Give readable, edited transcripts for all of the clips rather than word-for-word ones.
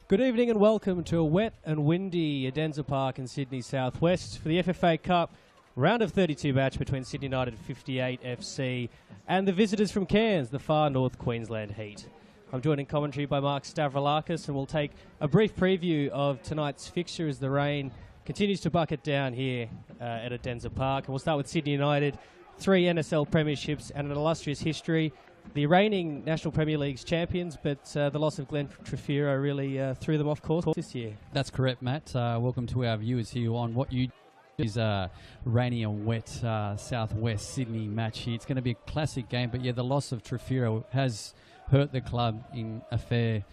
Good evening and welcome to a wet and windy Adenza Park in Sydney Southwest for the FFA Cup round of 32 match between Sydney United 58 FC and the visitors from Cairns, the far north Queensland Heat. I'm joined in commentary by Mark Stavroulakis, and we'll take a brief preview of tonight's fixture as the rain continues to bucket down here at Adenza Park. And we'll start with Sydney United, 3 NSL premierships and an illustrious history. The reigning National Premier League's champions, but the loss of Glenn Trefiro really threw them off course this year. That's correct, Matt. Welcome to our viewers here on what you is a rainy and wet southwest Sydney match here. It's going to be a classic game, but yeah, the loss of Trefiro has hurt the club in a fair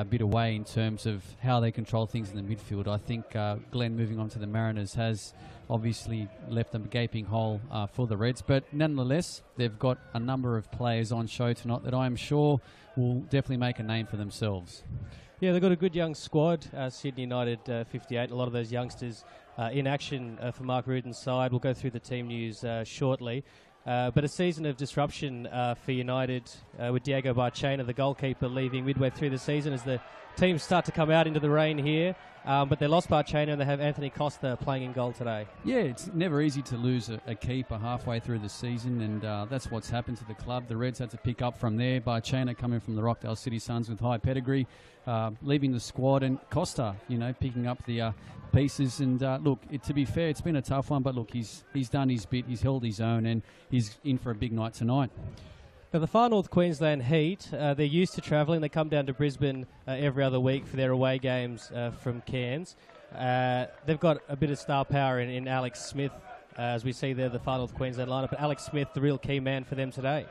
bit of way in terms of how they control things in the midfield. I think Glenn moving on to the Mariners has obviously left a gaping hole for the Reds, but nonetheless they've got a number of players on show tonight that I am sure will definitely make a name for themselves. Yeah, they've got a good young squad, Sydney United 58, a lot of those youngsters in action for Mark Ruden's side. We'll go through the team news shortly. But a season of disruption for United with Diego Barchena, the goalkeeper, leaving midway through the season as the teams start to come out into the rain here. But they lost Barchena and they have Anthony Costa playing in goal today. Yeah, it's never easy to lose a keeper halfway through the season, and that's what's happened to the club. The Reds had to pick up from there. Barchena coming from the Rockdale City Suns with high pedigree, leaving the squad, and Costa, picking up the pieces. And look, to be fair, it's been a tough one, but look, he's done his bit, he's held his own, and he's in for a big night tonight. Now, the far north Queensland Heat, they're used to travelling. They come down to Brisbane every other week for their away games from Cairns. They've got a bit of star power in Alex Smith, as we see there, the far north Queensland lineup. But Alex Smith, the real key man for them today.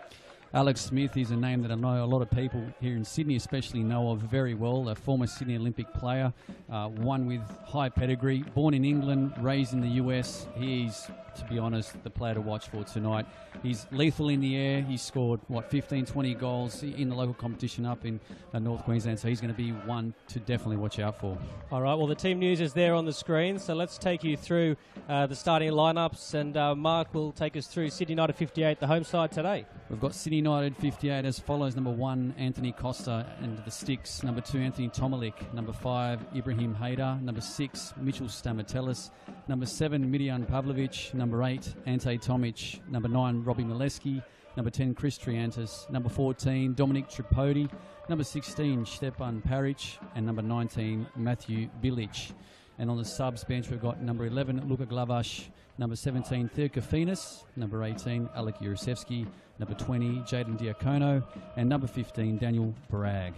Alex Smith is a name that I know a lot of people here in Sydney especially know of very well, a former Sydney Olympic player, one with high pedigree, born in England, raised in the US. He's, to be honest, the player to watch for tonight. He's lethal in the air. He's scored, 15, 20 goals in the local competition up in North Queensland, so he's going to be one to definitely watch out for. All right, well, the team news is there on the screen, so let's take you through the starting lineups, and Mark will take us through Sydney United 58, the home side today. We've got Sydney United 58 as follows: number 1, Anthony Costa and the Sticks; number 2, Anthony Tomalik; number 5, Ibrahim Haydar; number 6, Mitchell Stamatelis; number 7, Midian Pavlovic; number 8, Ante Tomic; number 9, Robbie Mileski; number 10, Chris Triantis; number 14, Dominic Tripodi; number 16, Stepan Paric; and number 19, Matthew Bilic. And on the subs bench, we've got number 11, Luka Glavash; number 17, Thirka Finas; number 18, Alec Yurosevsky; number 20, Jaden Diacono; and number 15, Daniel Barag.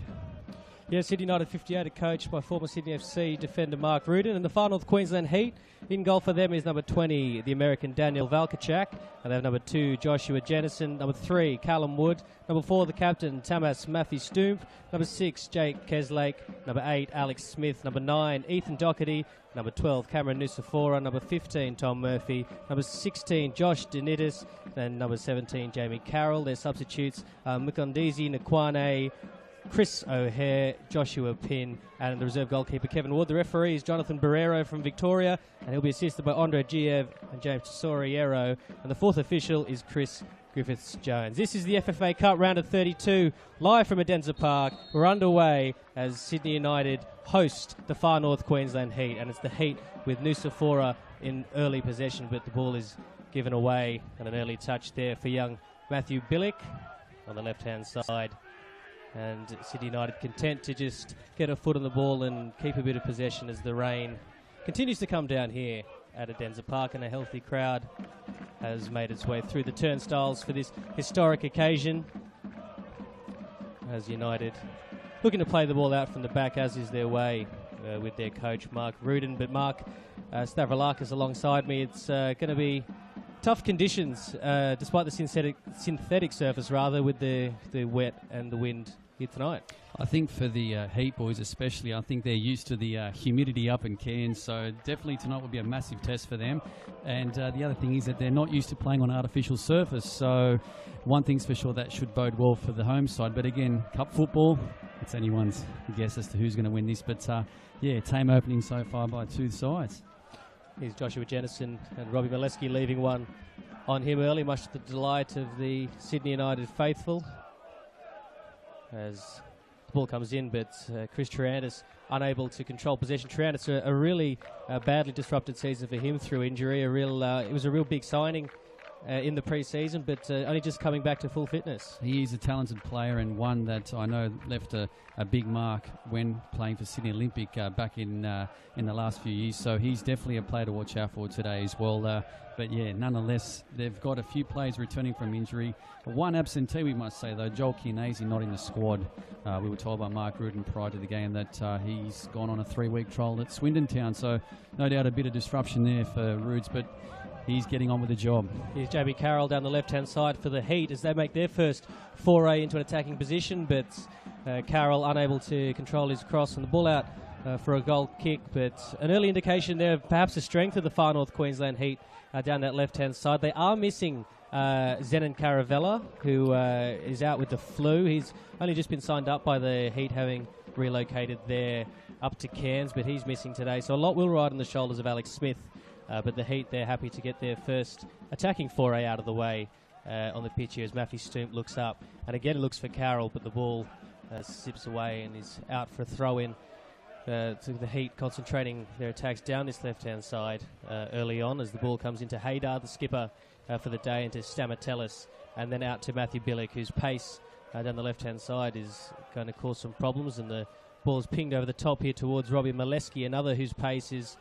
Yeah, Sydney United 58 are coached by former Sydney FC defender Mark Ruden, and the far north Queensland Heat, in goal for them is number 20, the American Daniel Valkachak, and they have number 2, Joshua Jennison; number 3, Callum Wood; number 4, the captain, Tamas Matthew-Stoomp; number 6, Jake Keslake; number 8, Alex Smith; number 9, Ethan Doherty; number 12, Cameron Nusafora; number 15, Tom Murphy; number 16, Josh Denitis; and number 17, Jamie Carroll. Their substitutes, Mukondisi Nkwane, Chris O'Hare, Joshua Pinn, and the reserve goalkeeper Kevin Wood. The referee is Jonathan Barrero from Victoria, and he'll be assisted by Andre Giev and James Tesoriero. And the fourth official is Chris Griffiths-Jones. This is the FFA Cup round of 32, live from Adenza Park. We're underway as Sydney United host the far north Queensland Heat, and it's the Heat with Nusafora in early possession, but the ball is given away, and an early touch there for young Matthew Bilic on the left-hand side. And Sydney United content to just get a foot on the ball and keep a bit of possession as the rain continues to come down here at Adenza Park, and a healthy crowd has made its way through the turnstiles for this historic occasion. As United looking to play the ball out from the back, as is their way with their coach Mark Ruden. But Mark Stavroulakis alongside me, it's going to be tough conditions, despite the synthetic surface, rather, with the wet and the wind here tonight. I think for the Heat boys especially, I think they're used to the humidity up in Cairns, so definitely tonight will be a massive test for them. And the other thing is that they're not used to playing on artificial surface, so one thing's for sure, that should bode well for the home side. But again, cup football, it's anyone's guess as to who's going to win this. But yeah, tame opening so far by two sides. Here's Joshua Jennison and Robbie Mileski leaving one on him early, much to the delight of the Sydney United faithful, as The ball comes in, but Chris Triantis unable to control possession. Triantis, a really badly disrupted season for him through injury. It was a real big signing in the pre-season, but only just coming back to full fitness. He is a talented player, and one that I know left a big mark when playing for Sydney Olympic back in the last few years. So he's definitely a player to watch out for today as well. But yeah, nonetheless, they've got a few players returning from injury. One absentee, we must say, though, Joel Chianese not in the squad. We were told by Mark Rudin prior to the game that he's gone on a 3-week trial at Swindon Town. So no doubt a bit of disruption there for Rudes, but he's getting on with the job. Here's Jamie Carroll down the left-hand side for the Heat as they make their first foray into an attacking position, but Carroll unable to control his cross and the ball out for a goal kick. But an early indication there of perhaps the strength of the Far North Queensland Heat down that left-hand side. They are missing Zenon Caravella, who is out with the flu. He's only just been signed up by the Heat, having relocated there up to Cairns, but he's missing today. So a lot will ride on the shoulders of Alex Smith. But the Heat, they're happy to get their first attacking foray out of the way on the pitch here as Matthew Stoomp looks up. And again looks for Carroll, but the ball zips away and is out for a throw-in to the Heat, concentrating their attacks down this left-hand side early on as the ball comes into Haydar, the skipper for the day, into Stamatellis, and then out to Matthew Billick, whose pace down the left-hand side is going to cause some problems. And the ball's pinged over the top here towards Robbie Molesky, another whose pace is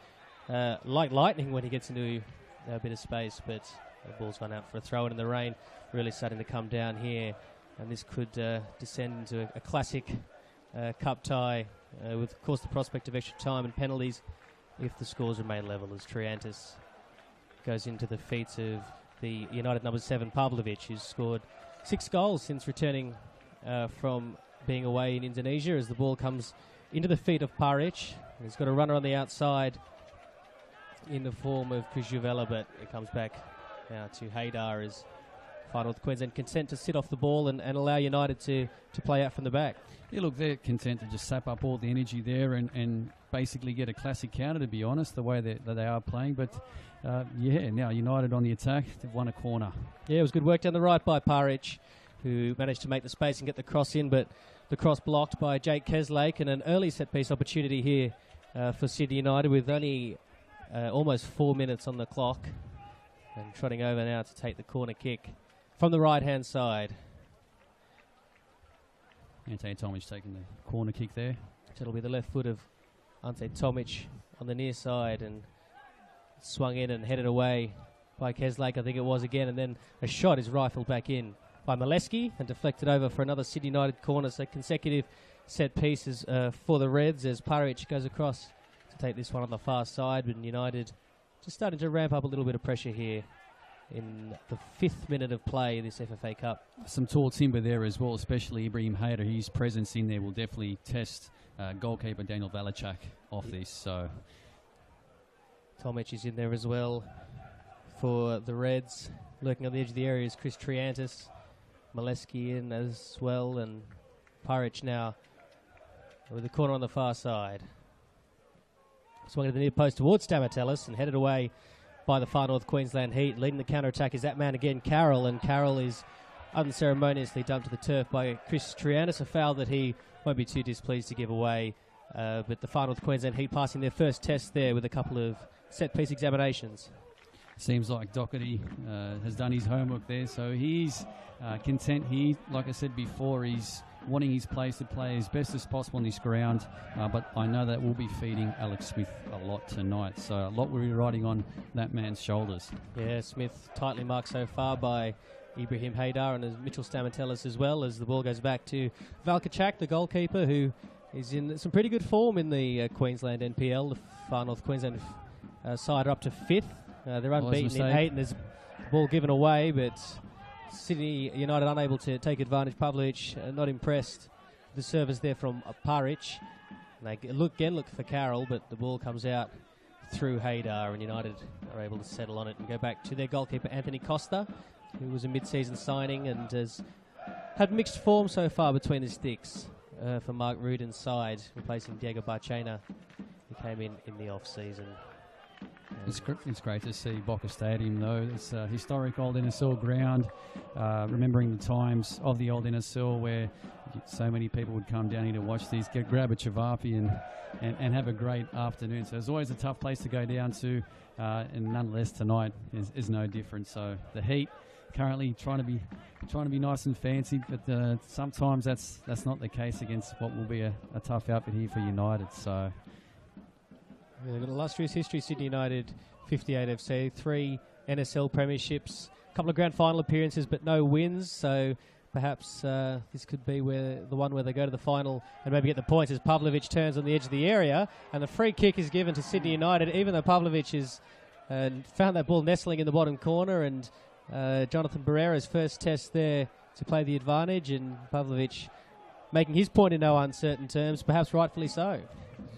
like lightning when he gets into a bit of space, but the ball's gone out for a throw-in in the rain. Really starting to come down here, and this could descend into a classic cup tie with, of course, the prospect of extra time and penalties if the scores remain level, as Triantis goes into the feet of the United number 7, Pavlovic, who's scored 6 goals since returning from being away in Indonesia, as the ball comes into the feet of Paric. He's got a runner on the outside in the form of Kujuvela, but it comes back now to Haydar as Far North Queensland content to sit off the ball and allow United to play out from the back. Yeah, look, they're content to just sap up all the energy there and basically get a classic counter, to be honest, the way that they are playing. But, now United on the attack, they've won a corner. Yeah, it was good work down the right by Paric, who managed to make the space and get the cross in, but the cross blocked by Jake Keslake, and an early set-piece opportunity here for Sydney United with only almost 4 minutes on the clock, and trotting over now to take the corner kick from the right-hand side. Ante Tomic taking the corner kick there. So it'll be the left foot of Ante Tomic on the near side, and swung in and headed away by Keslake, I think it was again, and then a shot is rifled back in by Molesky and deflected over for another Sydney United corner. So consecutive set pieces for the Reds as Paric goes across to take this one on the far side, but United just starting to ramp up a little bit of pressure here in the 5th minute of play this FFA Cup. Some tall timber there as well, especially Ibrahim Haydar. His presence in there will definitely test goalkeeper Daniel Valachak off this. So Tomic is in there as well for the Reds. Lurking on the edge of the area is Chris Triantis. Molesky in as well, and Paric now with the corner on the far side. Swung at the near post towards Stamatellis and headed away by the Far North Queensland Heat. Leading the counter-attack is that man again, Carroll, and Carroll is unceremoniously dumped to the turf by Chris Triantis, a foul that he won't be too displeased to give away. But the Far North Queensland Heat passing their first test there with a couple of set-piece examinations. Seems like Doherty has done his homework there, so he's content. He, like I said before, he's wanting his players to play as best as possible on this ground, but I know that will be feeding Alex Smith a lot tonight, so a lot will be riding on that man's shoulders. Yeah, Smith tightly marked so far by Ibrahim Haydar and as Mitchell Stamatellis as well, as the ball goes back to Valkachak, the goalkeeper, who is in some pretty good form in the Queensland NPL. The Far North Queensland side are up to 5th. They're unbeaten in 8, and there's ball given away, but Sydney United unable to take advantage. Pavlovic not impressed with the service there from Paric. And they look for Carroll, but the ball comes out through Haydar, and United are able to settle on it and go back to their goalkeeper Anthony Costa, who was a mid-season signing and has had mixed form so far between the sticks for Mark Rudin's side, replacing Diego Barchena, who came in the off-season. It's great to see Boca Stadium, though. It's a historic old NSL ground, remembering the times of the old NSL where so many people would come down here to watch these, grab a Chavapi and have a great afternoon. So it's always a tough place to go down to, and nonetheless tonight is no different. So the Heat currently trying to be nice and fancy, but sometimes that's not the case against what will be a tough outfit here for United. So they've got an illustrious history, Sydney United, 58 FC, 3 NSL premierships, a couple of grand final appearances, but no wins. So perhaps this could be the one where they go to the final and maybe get the points, as Pavlovic turns on the edge of the area, and the free kick is given to Sydney United, even though Pavlovic has found that ball nestling in the bottom corner, and Jonathan Barrera's first test there to play the advantage, and Pavlovic making his point in no uncertain terms, perhaps rightfully so.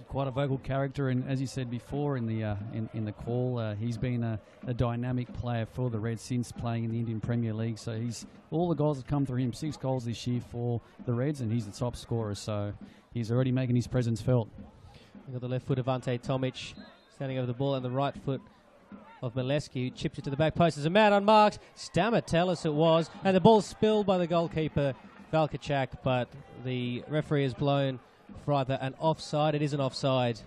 Quite a vocal character, and as you said before in the call, he's been a dynamic player for the Reds since playing in the Indian Premier League. So all the goals have come through him. 6 goals this year for the Reds, and he's the top scorer. So he's already making his presence felt. We've got the left foot of Ante Tomic standing over the ball, and the right foot of Mileski, who chipped it to the back post. There's a man unmarked. Stamatellis it was, and the ball spilled by the goalkeeper Valkachak, but the referee has blown for either an offside. It is an offside,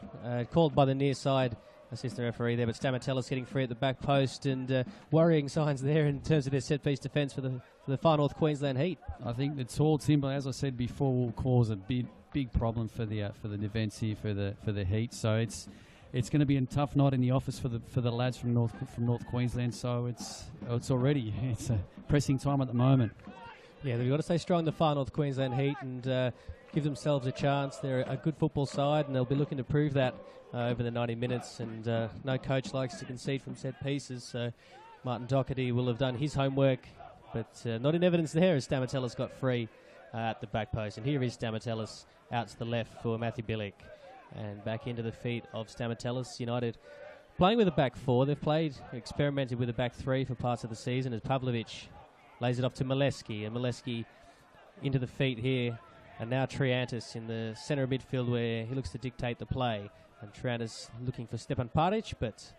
called by the near side assistant referee there, but Stamatellis getting free at the back post, and worrying signs there in terms of their set-piece defence for the Far North Queensland Heat. I think the tall timber, as I said before, will cause a big problem for the defence here for the Heat. So it's going to be a tough night in the office for the lads from North Queensland. So it's a pressing time at the moment. Yeah, they've got to stay strong, the Far North Queensland Heat, and give themselves a chance. They're a good football side, and they'll be looking to prove that over the 90 minutes. And no coach likes to concede from set pieces, so Martin Doherty will have done his homework, but not in evidence there, as Stamatellis got free at the back post. And here is Stamatellis out to the left for Matthew Billick, and back into the feet of Stamatellis. United playing with a back 4. They've experimented with a back 3 for parts of the season, as Pavlovic lays it off to Mileski, and Mileski into the feet here. And now Triantis in the centre of midfield, where he looks to dictate the play. And Triantis looking for Stepan Paric, but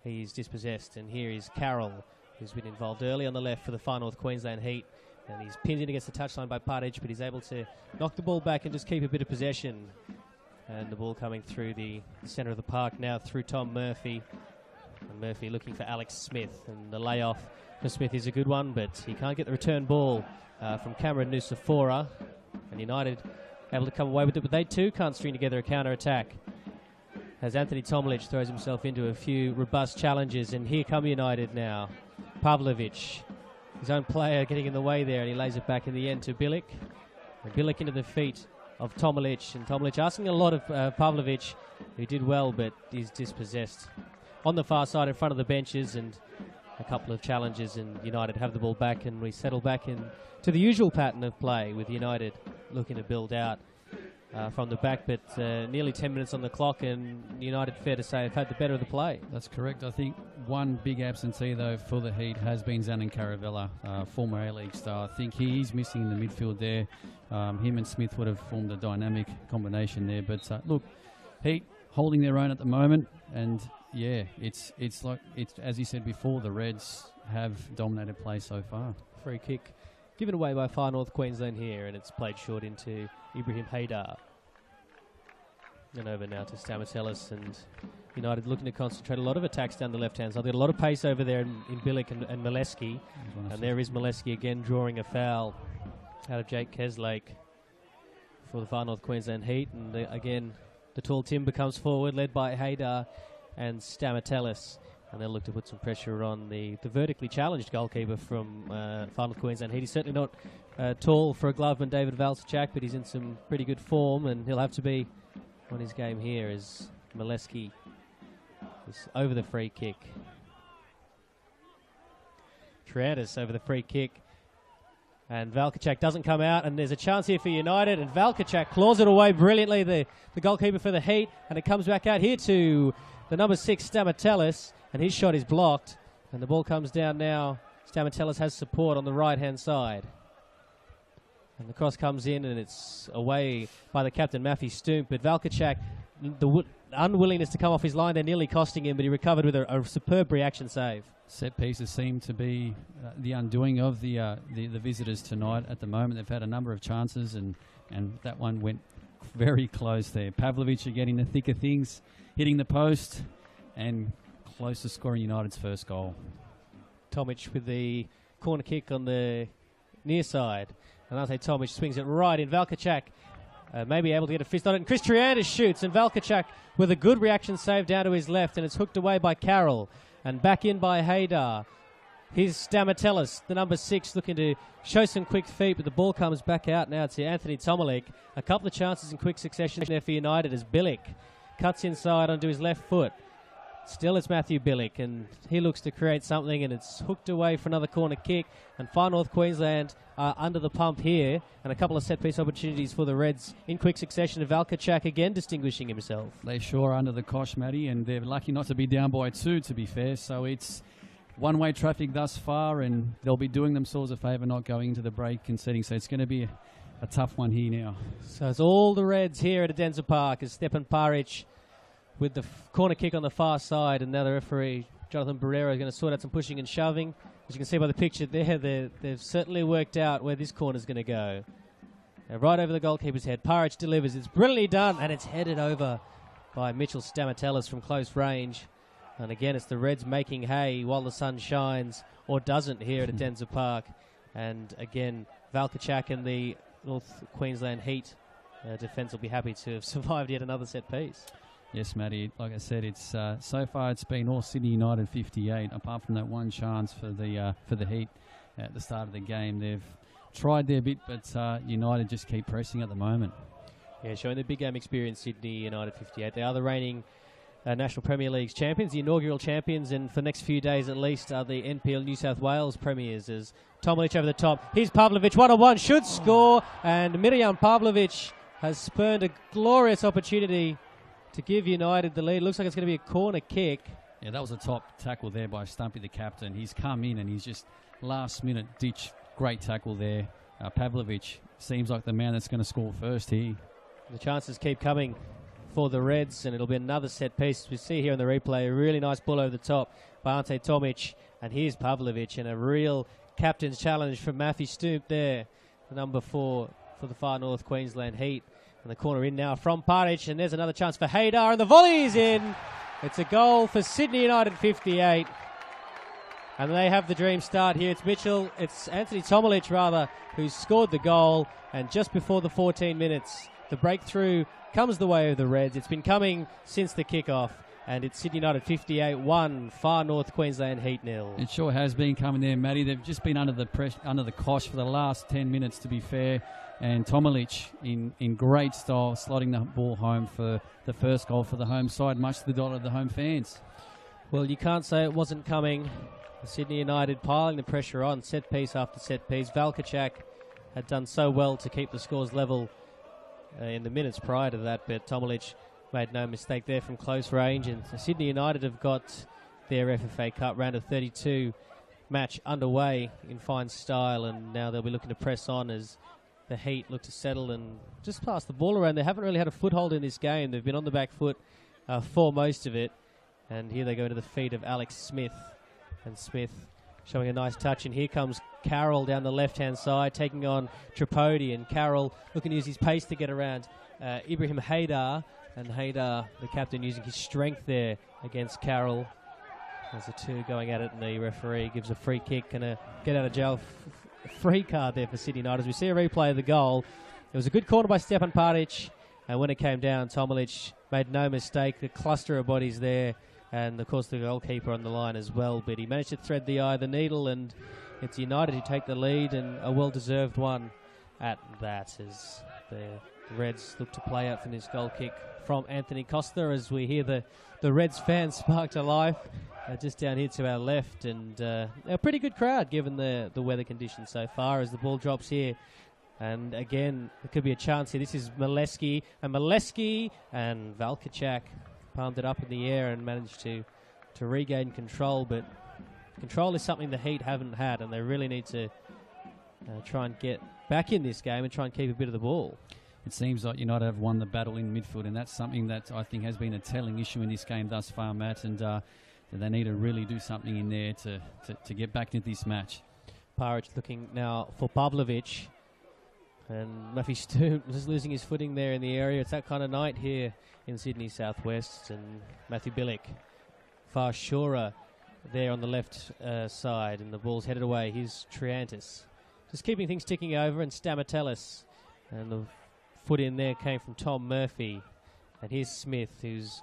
he's dispossessed. And here is Carroll, who's been involved early on the left for the Far North Queensland Heat. And he's pinned in against the touchline by Paric, but he's able to knock the ball back and just keep a bit of possession. And the ball coming through the centre of the park now through Tom Murphy. And Murphy looking for Alex Smith. And the layoff for Smith is a good one, but he can't get the return ball from Cameron Nusafora. And United able to come away with it, but they too can't string together a counter-attack, as Anthony Tomic throws himself into a few robust challenges. And here come United now. Pavlovic, his own player, getting in the way there, and he lays it back in the end to Billick. And Billick into the feet of Tomic, and Tomic asking a lot of Pavlovic, who did well, but is dispossessed. On the far side in front of the benches, and a couple of challenges, and United have the ball back, and we settle back in to the usual pattern of play, with United looking to build out from the back, but nearly 10 minutes on the clock, and United, fair to say, have had the better of the play. That's correct. I think one big absentee, though, for the Heat has been Zanin Caravella, former A-League star. I think he's missing in the midfield there. Him and Smith would have formed a dynamic combination there. But look, Heat holding their own at the moment, and yeah, it's like as you said before, the Reds have dominated play so far. Free kick given away by Far North Queensland here, and it's played short into Ibrahim Haydar. And over now to Stamatellis, and United looking to concentrate a lot of attacks down the left-hand side. They've got a lot of pace over there in Billick and Mileski. And there is Mileski again drawing a foul out of Jake Keslake for the Far North Queensland Heat. And again, the tall timber comes forward, led by Haydar and Stamatellis. And they'll look to put some pressure on the vertically challenged goalkeeper from Far North Queensland Heat. He's certainly not tall for a gloveman, David Valsachak, but he's in some pretty good form, and he'll have to be on his game here as Mileski is over the free kick. Triantis over the free kick, and Valkachak doesn't come out, and there's a chance here for United, and Valkachak claws it away brilliantly, the goalkeeper for the Heat, and it comes back out here to the number 6, Stamatellis, and his shot is blocked, and the ball comes down now. Stamatellis has support on the right-hand side. And the cross comes in, and it's away by the captain, Maffy Stoomp. But Valkachak the unwillingness to come off his line, they're nearly costing him, but he recovered with a superb reaction save. Set pieces seem to be the undoing of the visitors tonight. At the moment, they've had a number of chances, and that one went very close there. Pavlovich are getting the thick of things, hitting the post, and close to scoring United's first goal. Tomic with the corner kick on the near side. And Ante Tomic swings it right in. Valkachak may be able to get a fist on it. And Chris Triandis shoots. And Valkachak with a good reaction save down to his left. And it's hooked away by Carroll. And back in by Haydar. Here's Stamatellis, the number 6, looking to show some quick feet. But the ball comes back out now to Anthony Tomic. A couple of chances in quick succession there for United as Bilic cuts inside onto his left foot. Still it's Matthew Bilic, and he looks to create something, and it's hooked away for another corner kick. And Far North Queensland are under the pump here, and a couple of set-piece opportunities for the Reds in quick succession. Valkachak again distinguishing himself. They sure are under the cosh, Matty, and they're lucky not to be down by 2, to be fair. So it's one-way traffic thus far, and they'll be doing themselves a favour not going into the break conceding. So it's going to be a tough one here now. So it's all the Reds here at Adenza Park as Stepan Paric with the corner kick on the far side, and now the referee, Jonathan Barrero, is going to sort out some pushing and shoving. As you can see by the picture there, they've certainly worked out where this corner is going to go. Now right over the goalkeeper's head. Paric delivers. It's brilliantly done, and it's headed over by Mitchell Stamatellis from close range. And again, it's the Reds making hay while the sun shines, or doesn't, here at Adenza Park. And again, Valkachak and the North Queensland Heat defence will be happy to have survived yet another set piece. Yes, Matty. Like I said, it's so far it's been all Sydney United 58. Apart from that one chance for the Heat at the start of the game, they've tried their bit, but United just keep pressing at the moment. Yeah, showing the big game experience, Sydney United 58. They are the reigning National Premier League's champions, the inaugural champions, and for the next few days at least are the NPL New South Wales premiers. As Tomic over the top, here's Pavlovich, 1-on-1, should score, and Miriam Pavlovich has spurned a glorious opportunity to give United the lead. Looks like it's going to be a corner kick. Yeah, that was a top tackle there by Stumpy, the captain. He's come in and he's just last-minute ditch. Great tackle there. Pavlovich seems like the man that's going to score first here. The chances keep coming for the Reds, and it'll be another set piece. We see here in the replay a really nice ball over the top by Ante Tomic, and here's Pavlovich, and a real captain's challenge from Matthew Stoop there, the number 4 for the Far North Queensland Heat. And the corner in now from Paric, and there's another chance for Haydar, and the volley is in. It's a goal for Sydney United 58. And they have the dream start here. It's Anthony Tomic, rather, who's scored the goal. And just before the 14 minutes, the breakthrough comes the way of the Reds. It's been coming since the kickoff. And it's Sydney United 58-1, Far North Queensland Heat 0. It sure has been coming there, Matty. They've just been under the cosh for the last 10 minutes, to be fair. And Tomic in great style, slotting the ball home for the first goal for the home side, much to the delight of the home fans. Well, you can't say it wasn't coming. Sydney United piling the pressure on, set piece after set piece. Valkachak had done so well to keep the scores level in the minutes prior to that, but Tomic made no mistake there from close range. And Sydney United have got their FFA Cup round of 32 match underway in fine style, and now they'll be looking to press on as the Heat look to settle and just pass the ball around. They haven't really had a foothold in this game. They've been on the back foot for most of it. And here they go to the feet of Alex Smith. And Smith showing a nice touch. And here comes Carroll down the left-hand side, taking on Tripodi. And Carroll looking to use his pace to get around Ibrahim Haydar. And Haydar, the captain, using his strength there against Carroll. There's the two going at it, and the referee gives a free kick and a get-out-of-jail free card there for Sydney United. As we see a replay of the goal, it was a good corner by Stepan Paric, and when it came down, Tomic made no mistake. The cluster of bodies there, and of course the goalkeeper on the line as well, but he managed to thread the eye of the needle, and it's United who take the lead, and a well-deserved one at that, as the Reds look to play out from this goal kick from Anthony Costa, as we hear the Reds fans spark to life just down here to our left, and a pretty good crowd given the weather conditions so far as the ball drops here. And again, it could be a chance here. This is Mileski, and Valkachak palmed it up in the air and managed to regain control, but control is something the Heat haven't had, and they really need to try and get back in this game and try and keep a bit of the ball. it seems like United have won the battle in midfield, and that's something that I think has been a telling issue in this game thus far, Matt, and they need to really do something in there to get back into this match. Paric looking now for Pavlovic, and Matthew Stoom just losing his footing there in the area. It's that kind of night here in Sydney Southwest, and Matthew Billick far surer there on the left side, and the ball's headed away. Here's Triantis just keeping things ticking over, and Stamatellis, and the foot in there came from Tom Murphy, and here's Smith, who's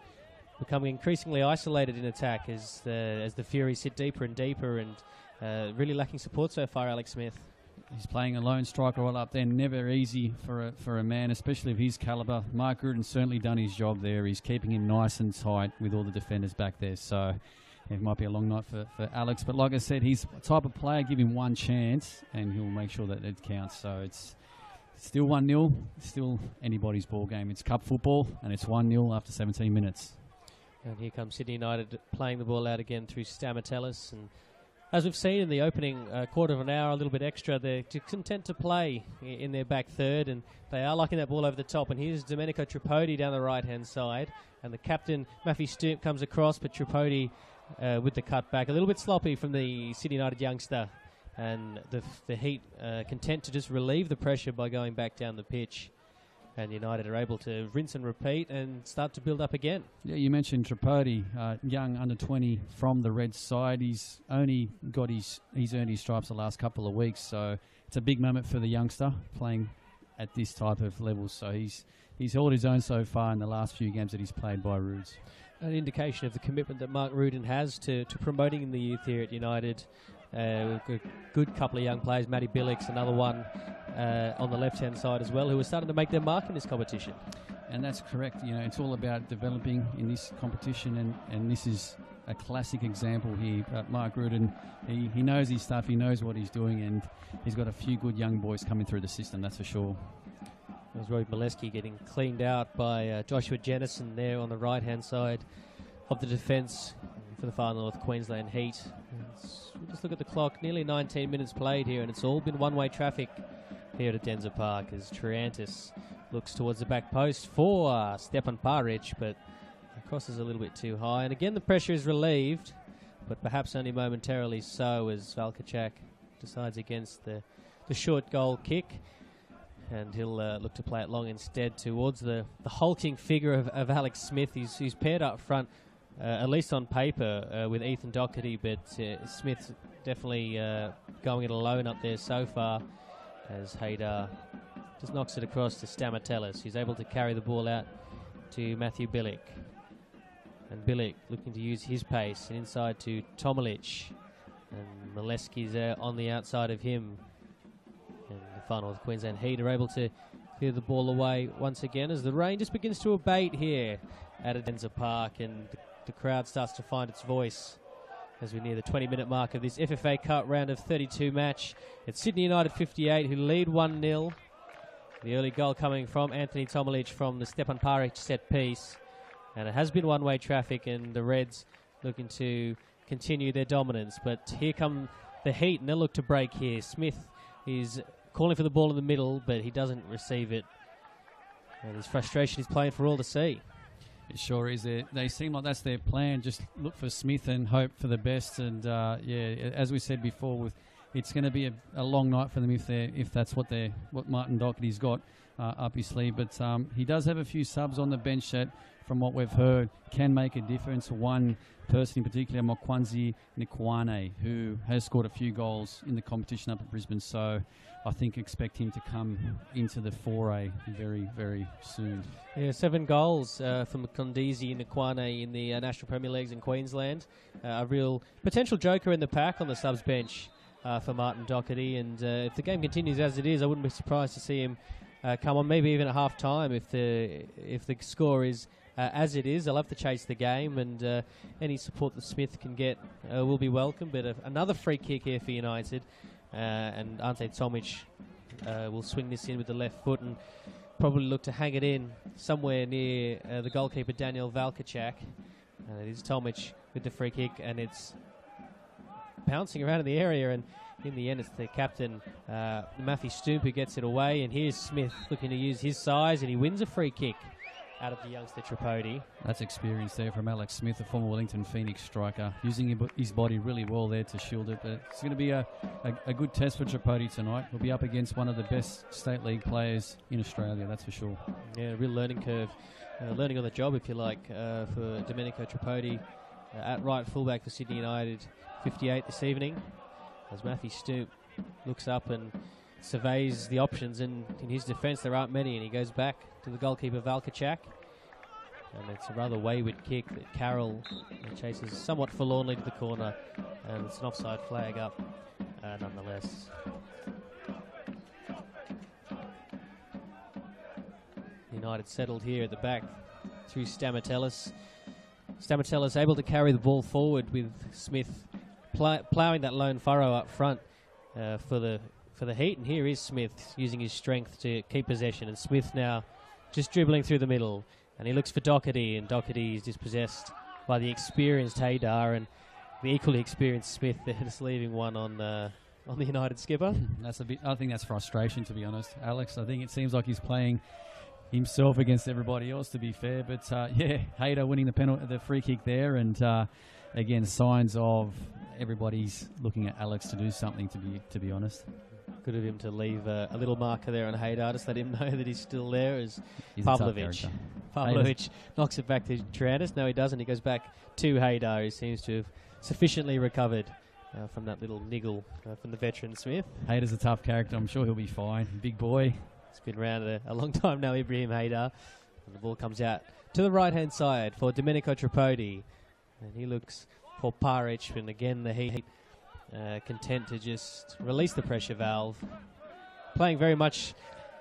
becoming increasingly isolated in attack as the Furies sit deeper and deeper, and really lacking support so far, Alex Smith. He's playing a lone striker all up there. Never easy for a man, especially of his calibre. Mark Gruden's certainly done his job there. He's keeping him nice and tight with all the defenders back there. So it might be a long night for Alex. But like I said, he's the type of player, give him one chance and he'll make sure that it counts. So it's still 1-0. Still anybody's ball game. It's cup football, and it's 1-0 after 17 minutes. And here comes Sydney United playing the ball out again through Stamatellis, and as we've seen in the opening quarter of an hour, a little bit extra, they're content to play in their back third, and they are liking that ball over the top. And here's Domenico Tripodi down the right-hand side, and the captain, Matthew Stoop, comes across, but Tripodi with the cut back. A little bit sloppy from the Sydney United youngster, and the Heat content to just relieve the pressure by going back down the pitch. And United are able to rinse and repeat and start to build up again. Yeah, you mentioned Tripodi, young under 20 from the Reds side. He's earned his stripes the last couple of weeks, so it's a big moment for the youngster playing at this type of level. So he's held his own so far in the last few games that he's played by Rudes. An indication of the commitment that Mark Rudin has to promoting the youth here at United. We've got a good couple of young players, Matty Billix, another one on the left-hand side as well, who are starting to make their mark in this competition. And that's correct. You know, it's all about developing in this competition, and this is a classic example here. Mark Rudin, he knows his stuff, he knows what he's doing, and he's got a few good young boys coming through the system, that's for sure. It was Roy Molesky getting cleaned out by Joshua Jennison there on the right-hand side of the defence for the far north Queensland Heat. We'll just look at the clock, nearly 19 minutes played here, and it's all been one-way traffic here at Adenza Park as Triantis looks towards the back post for Stepan Paric, but crosses a little bit too high. And again, the pressure is relieved, but perhaps only momentarily so, as Valkachak decides against the short goal kick. And he'll look to play it long instead towards the hulking figure of Alex Smith. He's paired up front, at least on paper, with Ethan Doherty, but Smith definitely going it alone up there so far, as Haydar just knocks it across to Stamatellis, who's able to carry the ball out to Matthew Billick. And Billick looking to use his pace, and inside to Tomalic. And Molesky's on the outside of him. And the final of Queensland Heat are able to clear the ball away once again as the rain just begins to abate here at Adenza Park, and the crowd starts to find its voice as we near the 20-minute mark of this FFA Cup round of 32 match. It's Sydney United 58 who lead 1-0. The early goal coming from Anthony Tomalic from the Stepan Paric set piece. And it has been one-way traffic, and the Reds looking to continue their dominance. But here come the Heat, and they'll look to break here. Smith is calling for the ball in the middle, but he doesn't receive it. And his frustration is playing for all to see. It sure is. They seem like that's their plan. Just look for Smith and hope for the best. And as we said before, it's going to be a long night for them if that's what Martin Doherty's got up his sleeve. But he does have a few subs on the bench that, from what we've heard, can make a difference. One person in particular, Mokwanzi Nikwane, who has scored a few goals in the competition up at Brisbane. So I think expect him to come into the foray very, very soon. Yeah, 7 goals from Mokwanzi Nikwane in the National Premier Leagues in Queensland. A real potential joker in the pack on the subs bench for Martin Doherty. And if the game continues as it is, I wouldn't be surprised to see him come on, maybe even at half time if the score is as it is. They'll have to chase the game, and any support that Smith can get will be welcome. But another free kick here for United, and Ante Tomic will swing this in with the left foot and probably look to hang it in somewhere near the goalkeeper Daniel Valkachak. And it is Tomic with the free kick, and it's bouncing around in the area, and in the end, it's the captain, Matthew Stoomp, who gets it away. And here's Smith looking to use his size, and he wins a free kick out of the youngster Tripodi. That's experience there from Alex Smith, a former Wellington Phoenix striker, using his body really well there to shield it. But it's going to be a good test for Tripodi tonight. We'll be up against one of the best state league players in Australia, that's for sure. Yeah, a real learning curve, learning on the job, if you like, for Domenico Tripodi at right fullback for Sydney United, 58 this evening, as Matthew Stoop looks up and surveys the options, and in his defence there aren't many, and he goes back to the goalkeeper Valkachak, and it's a rather wayward kick that Carroll chases somewhat forlornly to the corner, and it's an offside flag up nonetheless. United settled here at the back through Stamatellis. Stamatellis able to carry the ball forward with Smith ploughing that lone furrow up front for the Heat, and here is Smith using his strength to keep possession, and Smith now just dribbling through the middle, and he looks for Doherty, and Doherty is dispossessed by the experienced Haydar and the equally experienced Smith. They're just leaving one on the United skipper. I think that's frustration, to be honest, Alex. I think it seems like he's playing himself against everybody else, to be fair. But Haydar winning the free kick there, and again, signs of everybody's looking at Alex to do something, to be honest. Good of him to leave a little marker there on Haydar, just let him know that he's still there, as He's Pavlovic. Pavlovic knocks it back to Triantis. No, he doesn't. He goes back to Haydar, who seems to have sufficiently recovered from that little niggle from the veteran Smith. Haydar's a tough character. I'm sure he'll be fine. Big boy. He's been around a long time now, Ibrahim Haydar. And the ball comes out to the right-hand side for Domenico Tripodi. And he looks for Paric, and again the Heat content to just release the pressure valve. Playing very much,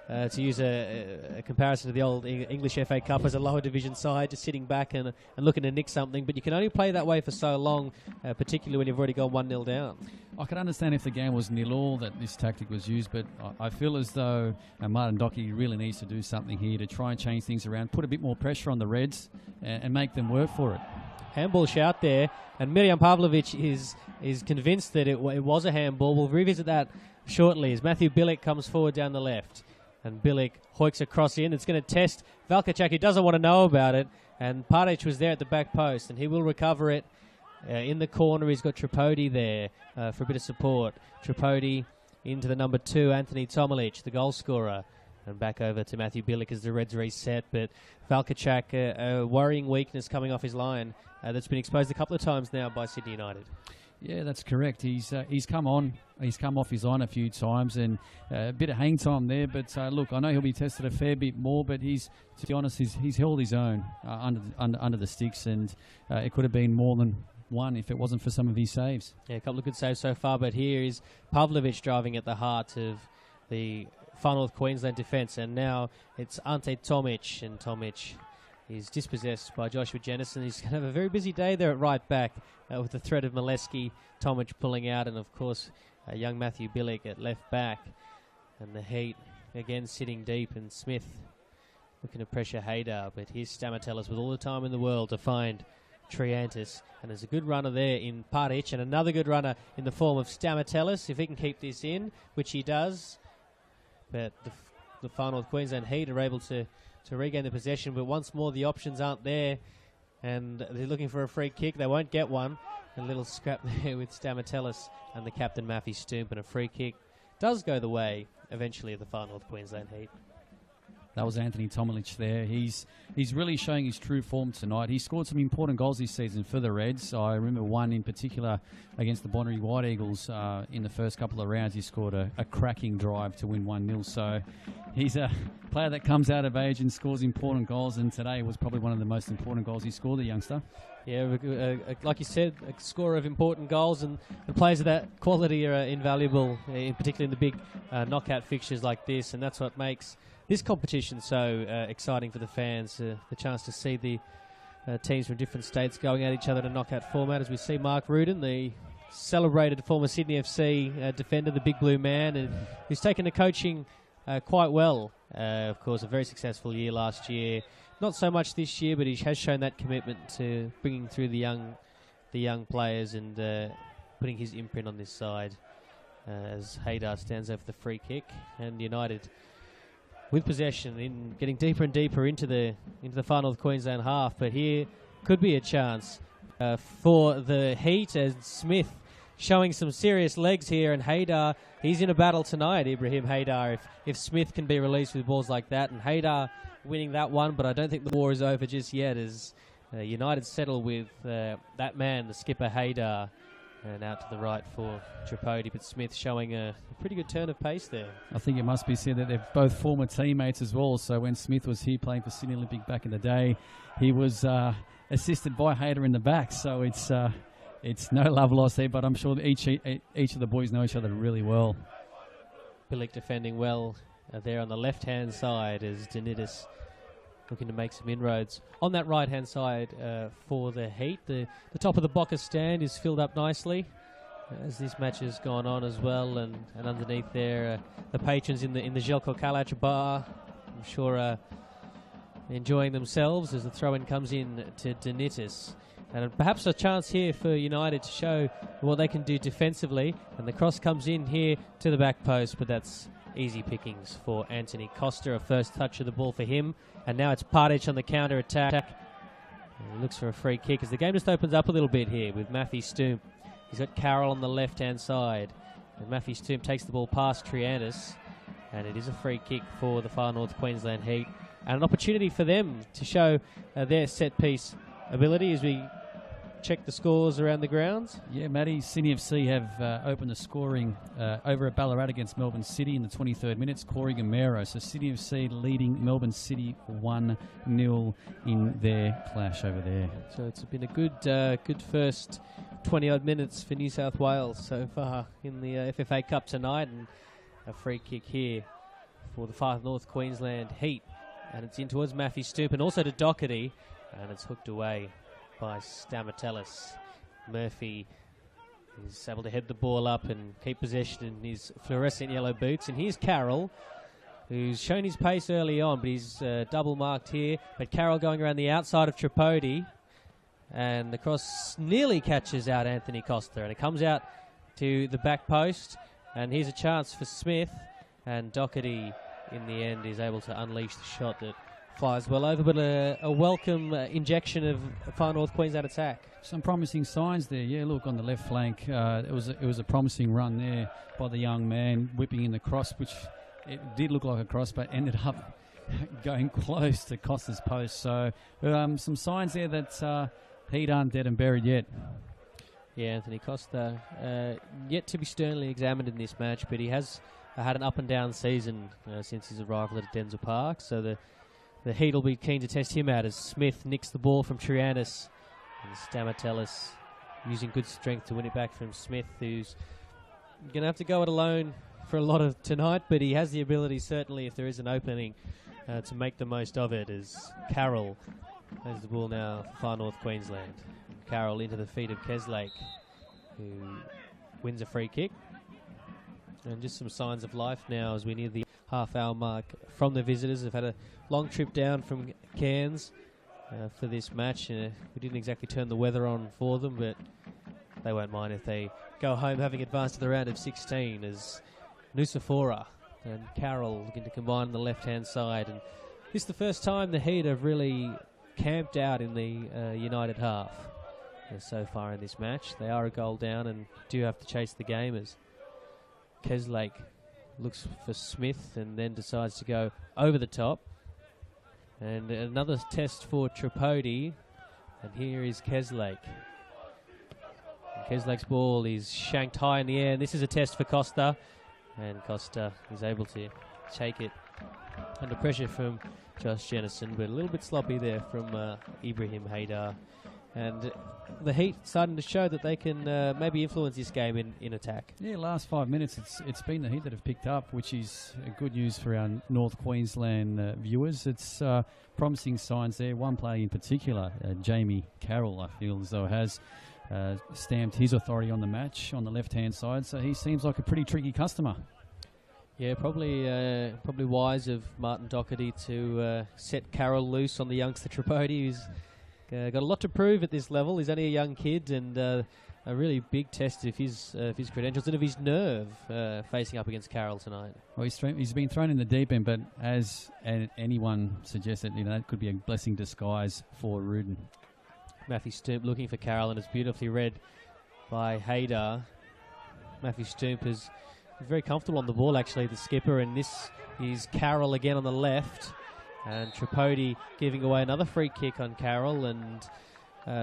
to use a comparison to the old English FA Cup, as a lower division side, just sitting back and looking to nick something. But you can only play that way for so long, particularly when you've already gone 1-0 down. I could understand if the game was 0-0 that this tactic was used, but I feel as though Martin Doherty really needs to do something here to try and change things around, put a bit more pressure on the Reds and make them work for it. Handball shout there, and Mirjam Pavlovic is convinced that it was a handball. We'll revisit that shortly as Matthew Billick comes forward down the left, and Billick hoiks a cross in. It's going to test Valkachak, who doesn't want to know about it, and Paric was there at the back post, and he will recover it. In the corner, he's got Tripodi there for a bit of support. Tripodi into the number 2, Anthony Tomalic, the goal scorer. And back over to Matthew Billick as the Reds reset. But Valkachak, a worrying weakness coming off his line that's been exposed a couple of times now by Sydney United. Yeah, that's correct. He's come on. He's come off his line a few times, and a bit of hang time there. But look, I know he'll be tested a fair bit more. But to be honest, he's held his own under the sticks, and it could have been more than one if it wasn't for some of his saves. Yeah, a couple of good saves so far. But here is Pavlovic driving at the heart of the Far North Queensland defence, and now it's Ante Tomic, and Tomic is dispossessed by Joshua Jennison. He's going to have a very busy day there at right back with the threat of Molesky, Tomic pulling out, and of course young Matthew Billick at left back, and the Heat again sitting deep, and Smith looking to pressure Haydar, but here's Stamatellis with all the time in the world to find Triantis, and there's a good runner there in Paric, and another good runner in the form of Stamatellis, if he can keep this in, which he does. But the Far North Queensland Heat are able to regain the possession, but once more the options aren't there, and they're looking for a free kick. They won't get one. A little scrap there with Stamatellis and the captain Matthew Stoomp, and a free kick does go the way eventually of the Far North Queensland Heat. That was Anthony Tomalic there. He's really showing his true form tonight. He scored some important goals this season for the Reds. I remember one in particular against the Bonnary White Eagles in the first couple of rounds. He scored a cracking drive to win 1-0. So he's a player that comes out of age and scores important goals, and today was probably one of the most important goals he scored, the youngster. Yeah, like you said, a scorer of important goals, and players of that quality are invaluable, particularly in the big knockout fixtures like this, and that's what makes this competition so exciting for the fans, the chance to see the teams from different states going at each other in a knockout format, as we see Mark Rudin, the celebrated former Sydney FC defender, the big blue man, and who's taken the coaching quite well. Of course, a very successful year last year. Not so much this year, but he has shown that commitment to bringing through the young players and putting his imprint on this side. as Haydar stands over the free kick, and United with possession in getting deeper and deeper into the Far North Queensland half. But here could be a chance for the Heat, as Smith showing some serious legs here, and Haydar, he's in a battle tonight, Ibrahim Haydar, if Smith can be released with balls like that, and Haydar winning that one. But I don't think the war is over just yet, as United settle with that man, the skipper Haydar, and out to the right for Tripodi, but Smith showing a pretty good turn of pace there. I think it must be said that they're both former teammates as well. So when Smith was here playing for Sydney Olympic back in the day, he was assisted by Haydar in the back. So it's no love lost there, but I'm sure that each of the boys know each other really well. Bilic defending well there on the left-hand side as Denitis looking to make some inroads. On that right-hand side for the Heat, the top of the Bocker stand is filled up nicely as this match has gone on as well, and underneath there the patrons in the Željko Kalac bar, I'm sure enjoying themselves as the throw-in comes in to Denitis. And perhaps a chance here for United to show what they can do defensively, and the cross comes in here to the back post, but that's easy pickings for Anthony Costa. A first touch of the ball for him, and now it's Partić on the counter-attack. He looks for a free kick as the game just opens up a little bit here with Matthew Stoomp. He's got Carroll on the left-hand side, and Matthew Stoomp takes the ball past Triantis, and it is a free kick for the Far North Queensland Heat, and an opportunity for them to show their set-piece ability as we check the scores around the grounds. Yeah, Matty, Sydney FC have opened the scoring over at Ballarat against Melbourne City in the 23rd minute, scoring Gamero. So Sydney FC leading Melbourne City 1-0 in their clash over there. So it's been a good first 20-odd minutes for New South Wales so far in the FFA Cup tonight, and a free kick here for the Far North Queensland Heat. And it's in towards Matthew Stoop and also to Doherty, and it's hooked away by Stamatelis. Murphy is able to head the ball up and keep possession in his fluorescent yellow boots. And here's Carroll, who's shown his pace early on, but he's double marked here. But Carroll going around the outside of Tripodi, and the cross nearly catches out Anthony Costa, and it comes out to the back post. And here's a chance for Smith, and Doherty in the end is able to unleash the shot that flies well over, but a welcome injection of Far North Queensland attack. Some promising signs there. Yeah, look, on the left flank, it was a promising run there by the young man, whipping in the cross, which it did look like a cross, but ended up going close to Costa's post. So some signs there that Heat aren't dead and buried yet. Yeah, Anthony Costa yet to be sternly examined in this match, but he has had an up-and-down season since his arrival at Denver Park, so the Heat will be keen to test him out as Smith nicks the ball from Triantis, and Stamatelis using good strength to win it back from Smith, who's going to have to go it alone for a lot of tonight, but he has the ability, certainly, if there is an opening, to make the most of it, as Carroll has the ball now for Far North Queensland. Carroll into the feet of Keslake, who wins a free kick. And just some signs of life now as we near the half-hour mark from the visitors. They've had a long trip down from Cairns for this match. We didn't exactly turn the weather on for them, but they won't mind if they go home having advanced to the round of 16, as Nusafora and Carroll looking to combine on the left-hand side. And this is the first time the Heat have really camped out in the United half so far in this match. They are a goal down and do have to chase the game, as Keslake looks for Smith and then decides to go over the top. And another test for Tripodi. And here is Keslake. Keslake's ball is shanked high in the air, and this is a test for Costa. And Costa is able to take it under pressure from Josh Jennison, but a little bit sloppy there from Ibrahim Haydar. And the Heat starting to show that they can maybe influence this game in attack. Yeah, last 5 minutes, it's been the Heat that have picked up, which is good news for our North Queensland viewers. It's promising signs there. One player in particular, Jamie Carroll, I feel as though has stamped his authority on the match on the left-hand side, so he seems like a pretty tricky customer. Yeah, probably wise of Martin Doherty to set Carroll loose on the youngster Tripodi, who's got a lot to prove at this level. He's only a young kid, and a really big test of his credentials and of his nerve facing up against Carroll tonight. Well, he's been thrown in the deep end, but as anyone suggested, that could be a blessing disguise for Rudin. Matthew Stoop looking for Carroll, and it's beautifully read by Haydar. Matthew Stoop is very comfortable on the ball, actually, the skipper, and this is Carroll again on the left, and Tripodi giving away another free kick on Carroll, and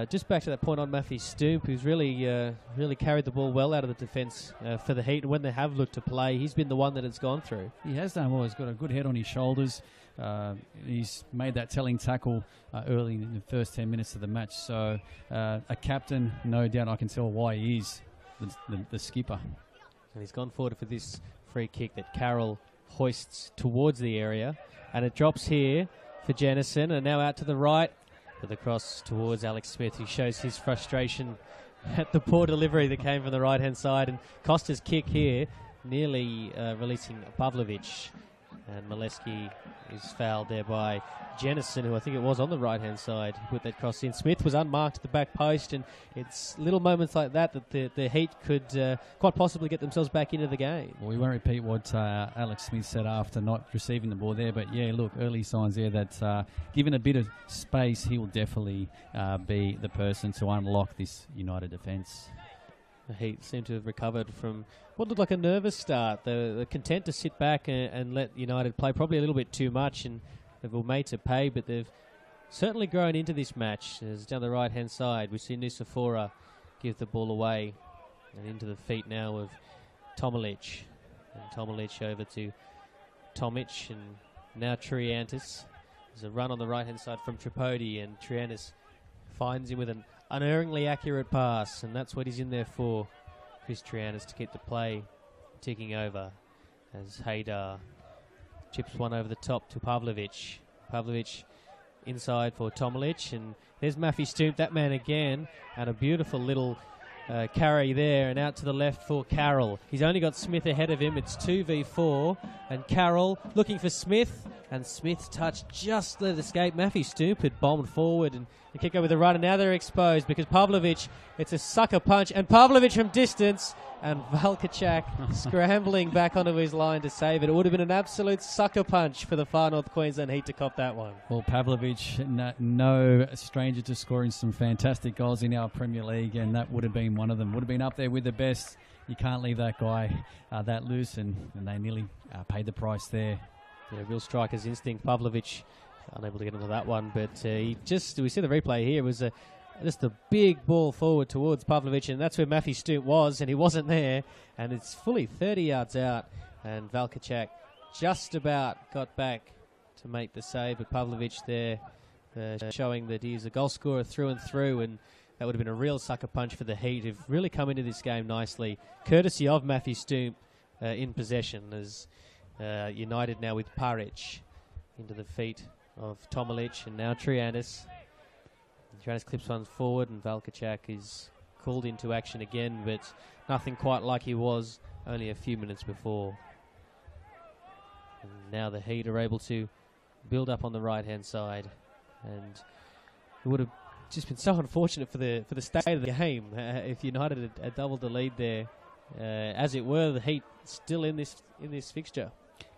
just back to that point on Matthew Stoop, who's really carried the ball well out of the defence for the Heat, and when they have looked to play, he's been the one that it's gone through. He has done well. He's got a good head on his shoulders. He's made that telling tackle early in the first 10 minutes of the match, so a captain, no doubt. I can tell why he is the skipper. And he's gone forward for this free kick that Carroll hoists towards the area. And it drops here for Jennison. And now out to the right with the cross towards Alex Smith, who shows his frustration at the poor delivery that came from the right-hand side. And Costa's kick here nearly releasing Pavlovic. And Molesky is fouled there by Jennison, who I think it was on the right-hand side, who put that cross in. Smith was unmarked at the back post, and it's little moments like that the Heat could quite possibly get themselves back into the game. Well, we won't repeat what Alex Smith said after not receiving the ball there, but yeah, look, early signs there that given a bit of space, he will definitely be the person to unlock this United defence. The Heat seem to have recovered from what looked like a nervous start. They're content to sit back and let United play probably a little bit too much, and they were made to pay, but they've certainly grown into this match. As down the right-hand side, we see Nusafora give the ball away and into the feet now of Tomalic. And Tomalic over to Tomic, and now Triantis. There's a run on the right-hand side from Tripodi, and Triantis finds him with an unerringly accurate pass, and that's what he's in there for, Chris Triantis, to keep the play ticking over as Haydar chips one over the top to Pavlovic. Pavlovic inside for Tomalic, and there's Maffey Stoop, that man again, and a beautiful little carry there, and out to the left for Carroll. He's only got Smith ahead of him. It's 2v4, and Carroll looking for Smith, and Smith's touch just let it escape. Maffey Stoop had bombed forward, and the kick over the run, and now they're exposed because Pavlovic, it's a sucker punch, and Pavlovic from distance, and Valkachak scrambling back onto his line to save it. It would have been an absolute sucker punch for the Far North Queensland Heat to cop that one. Well, Pavlovic, no stranger to scoring some fantastic goals in our Premier League, and that would have been one of them. Would have been up there with the best. You can't leave that guy that loose, and they nearly paid the price there. Yeah, real striker's instinct. Pavlovic unable to get into that one, but we see the replay here. It was just a big ball forward towards Pavlovic, and that's where Maffey Stoop was, and he wasn't there, and it's fully 30 yards out, and Valkachak just about got back to make the save, but Pavlovic there showing that he's a goal scorer through and through, and that would have been a real sucker punch for the Heat, who've really come into this game nicely, courtesy of Maffey Stoop in possession, as United now with Paric into the feet of Tomalic, and now Triantis. Triantis clips one forward, and Valkachak is called into action again, but nothing quite like he was only a few minutes before. And now the Heat are able to build up on the right-hand side, and it would have just been so unfortunate for the state of the game if United had doubled the lead there. As it were, the Heat still in this fixture.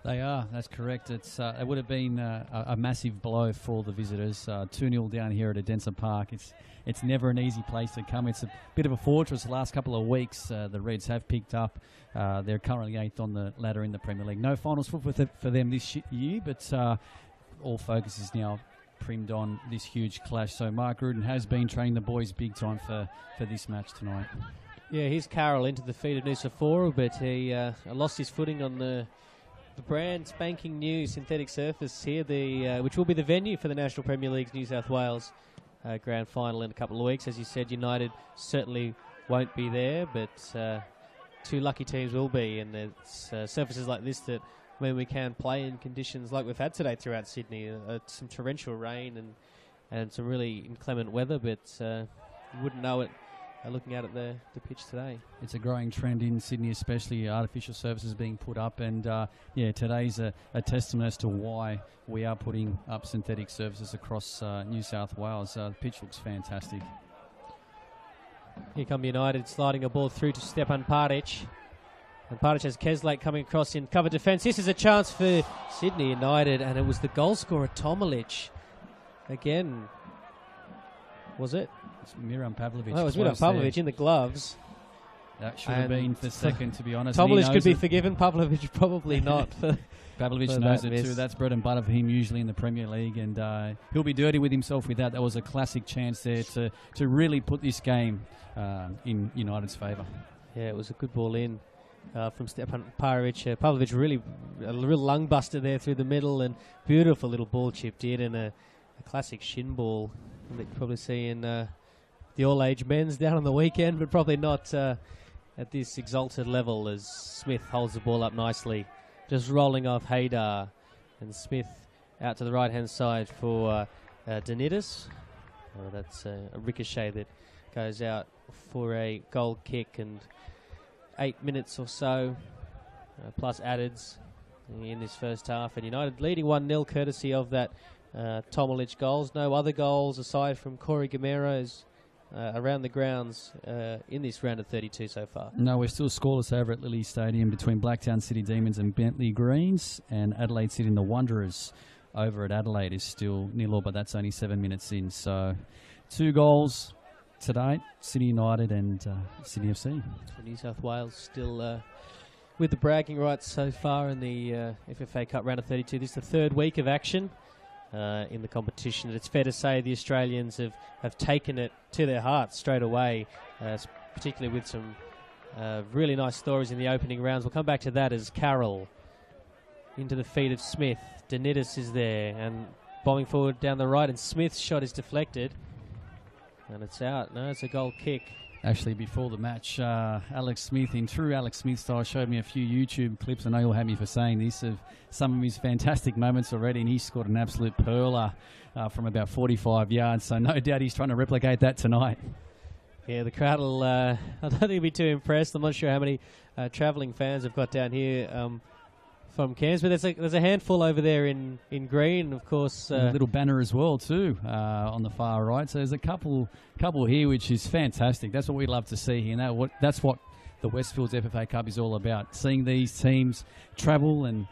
They are, that's correct. It would have been a massive blow for the visitors. 2-0 down here at Adensa Park. It's never an easy place to come. It's a bit of a fortress the last couple of weeks. The Reds have picked up. They're currently 8th on the ladder in the Premier League. No finals for them this year, but all focus is now primed on this huge clash. So Mark Rudin has been training the boys big time for this match tonight. Yeah, here's Carroll into the feet of Nusafora, but he lost his footing on the brand spanking new synthetic surface here, which will be the venue for the National Premier League's New South Wales Grand Final in a couple of weeks. As you said, United certainly won't be there, but two lucky teams will be, and it's surfaces like this that when we can play in conditions like we've had today throughout Sydney, some torrential rain and some really inclement weather, but you wouldn't know it looking out at the pitch today. It's a growing trend in Sydney, especially artificial surfaces being put up, and today's a testament as to why we are putting up synthetic surfaces across New South Wales. The pitch looks fantastic. Here come United, sliding a ball through to Stepan Paric. And Paric has Keslake coming across in cover defence. This is a chance for Sydney United, and it was the goal scorer, Tomilic. Again, was it? It's Miran Pavlovic. Oh, it was Miran Pavlovic in the gloves. That should have been for second, to be honest. Tomilic could be forgiven, Pavlovic probably not. Pavlovic knows it too. That's bread and butter for him usually in the Premier League, and he'll be dirty with himself with that. That was a classic chance there to really put this game in United's favour. Yeah, it was a good ball in from Stepan Paric. Pavlovic really a real lung buster there through the middle, and beautiful little ball chipped in, and a classic shin ball that you probably see in the all-age men's down on the weekend, but probably not at this exalted level as Smith holds the ball up nicely. Just rolling off Haydar, and Smith out to the right-hand side for Danidis. That's a ricochet that goes out for a goal kick, and 8 minutes or so, plus addeds in this first half. And United leading 1-0 courtesy of that Tomilic goals. No other goals aside from Corey Gamero's around the grounds in this round of 32 so far. No, we're still scoreless over at Lily Stadium between Blacktown City Demons and Bentley Greens, and Adelaide City and the Wanderers over at Adelaide is still 0-0, but that's only 7 minutes in. So 2 goals to date, City United and Sydney FC. New South Wales still with the bragging rights so far in the FFA Cup round of 32. This is the third week of action in the competition. It's fair to say the Australians have taken it to their hearts straight away, particularly with some really nice stories in the opening rounds. We'll come back to that as Carroll into the feet of Smith. Danidis is there and bombing forward down the right, and Smith's shot is deflected and it's out. No, it's a goal kick. Actually, before the match, Alex Smith, in true Alex Smith style, showed me a few YouTube clips. I know you'll have me for saying this, of some of his fantastic moments already, and he scored an absolute perler from about 45 yards, so no doubt he's trying to replicate that tonight. Yeah, the crowd will, I don't think he'll be too impressed. I'm not sure how many travelling fans have got down here from Cairns, but there's a handful over there in green, of course. A little banner as well too on the far right. So there's a couple here, which is fantastic. That's what we love to see here. And that's what the Westfield's FFA Cup is all about. Seeing these teams travel and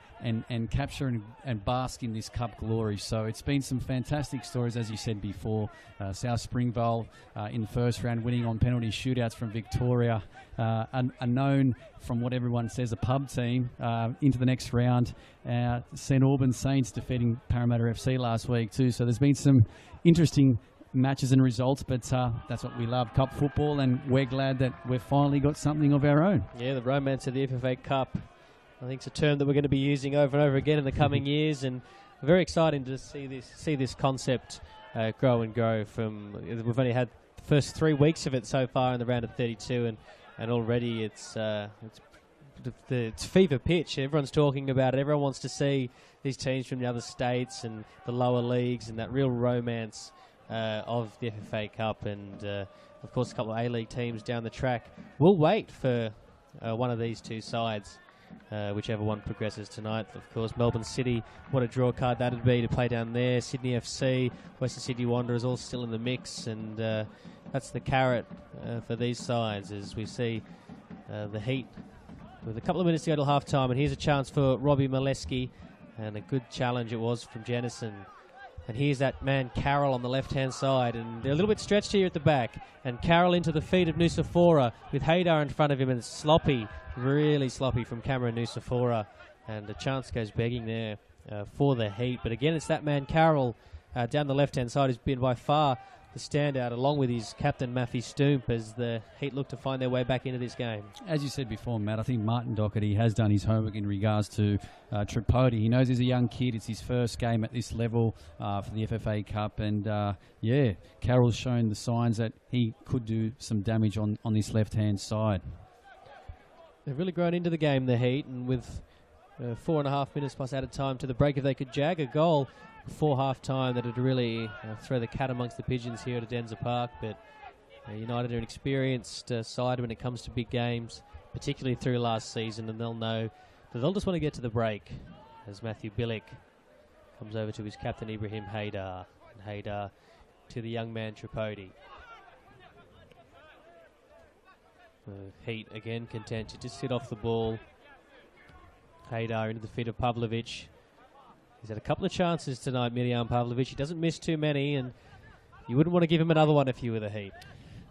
capture and bask in this cup glory. So it's been some fantastic stories, as you said before. South Springvale in the first round, winning on penalty shootouts from Victoria. Unknown, from what everyone says, a pub team into the next round. St Albans Saints defeating Parramatta FC last week too. So there's been some interesting matches and results, but that's what we love, cup football, and we're glad that we've finally got something of our own. Yeah, the romance of the FFA Cup, I think it's a term that we're going to be using over and over again in the coming years, and very exciting to see this concept grow and grow. We've only had the first 3 weeks of it so far in the round of 32, and already it's fever pitch. Everyone's talking about it. Everyone wants to see these teams from the other states and the lower leagues and that real romance of the FFA Cup, and of course a couple of A-League teams down the track. We'll wait for one of these two sides, whichever one progresses tonight. Of course, Melbourne City, what a draw card that'd be to play down there. Sydney FC, Western Sydney Wanderers, all still in the mix, and that's the carrot for these sides as we see the Heat with a couple of minutes to go till half-time, and here's a chance for Robbie Molesky, and a good challenge it was from Jennison. And here's that man Carroll on the left-hand side, and they're a little bit stretched here at the back, and Carroll into the feet of Nusafora with Haydar in front of him, and it's sloppy, really sloppy from Cameron Nusafora, and a chance goes begging there for the Heat. But again, it's that man Carroll down the left-hand side who's been by far the standout, along with his captain Matthew Stoomp, as the Heat look to find their way back into this game. As you said before, Matt, I think Martin Doherty has done his homework in regards to Tripodi. He knows he's a young kid. It's his first game at this level for the FFA Cup, and Carroll's shown the signs that he could do some damage on this left-hand side. They've really grown into the game, the Heat, and with 4.5 minutes plus added time to the break, if they could jag a goal before half-time, that would really throw the cat amongst the pigeons here at Adenza Park. But United are an experienced side when it comes to big games, particularly through last season, and they'll know that they'll just want to get to the break as Matthew Billick comes over to his captain Ibrahim Haydar, and Haydar to the young man Tripodi. Heat again content to just sit off the ball. Haydar into the feet of Pavlovic. He's had a couple of chances tonight, Miljan Pavlovic. He doesn't miss too many, and you wouldn't want to give him another one if you were the Heat.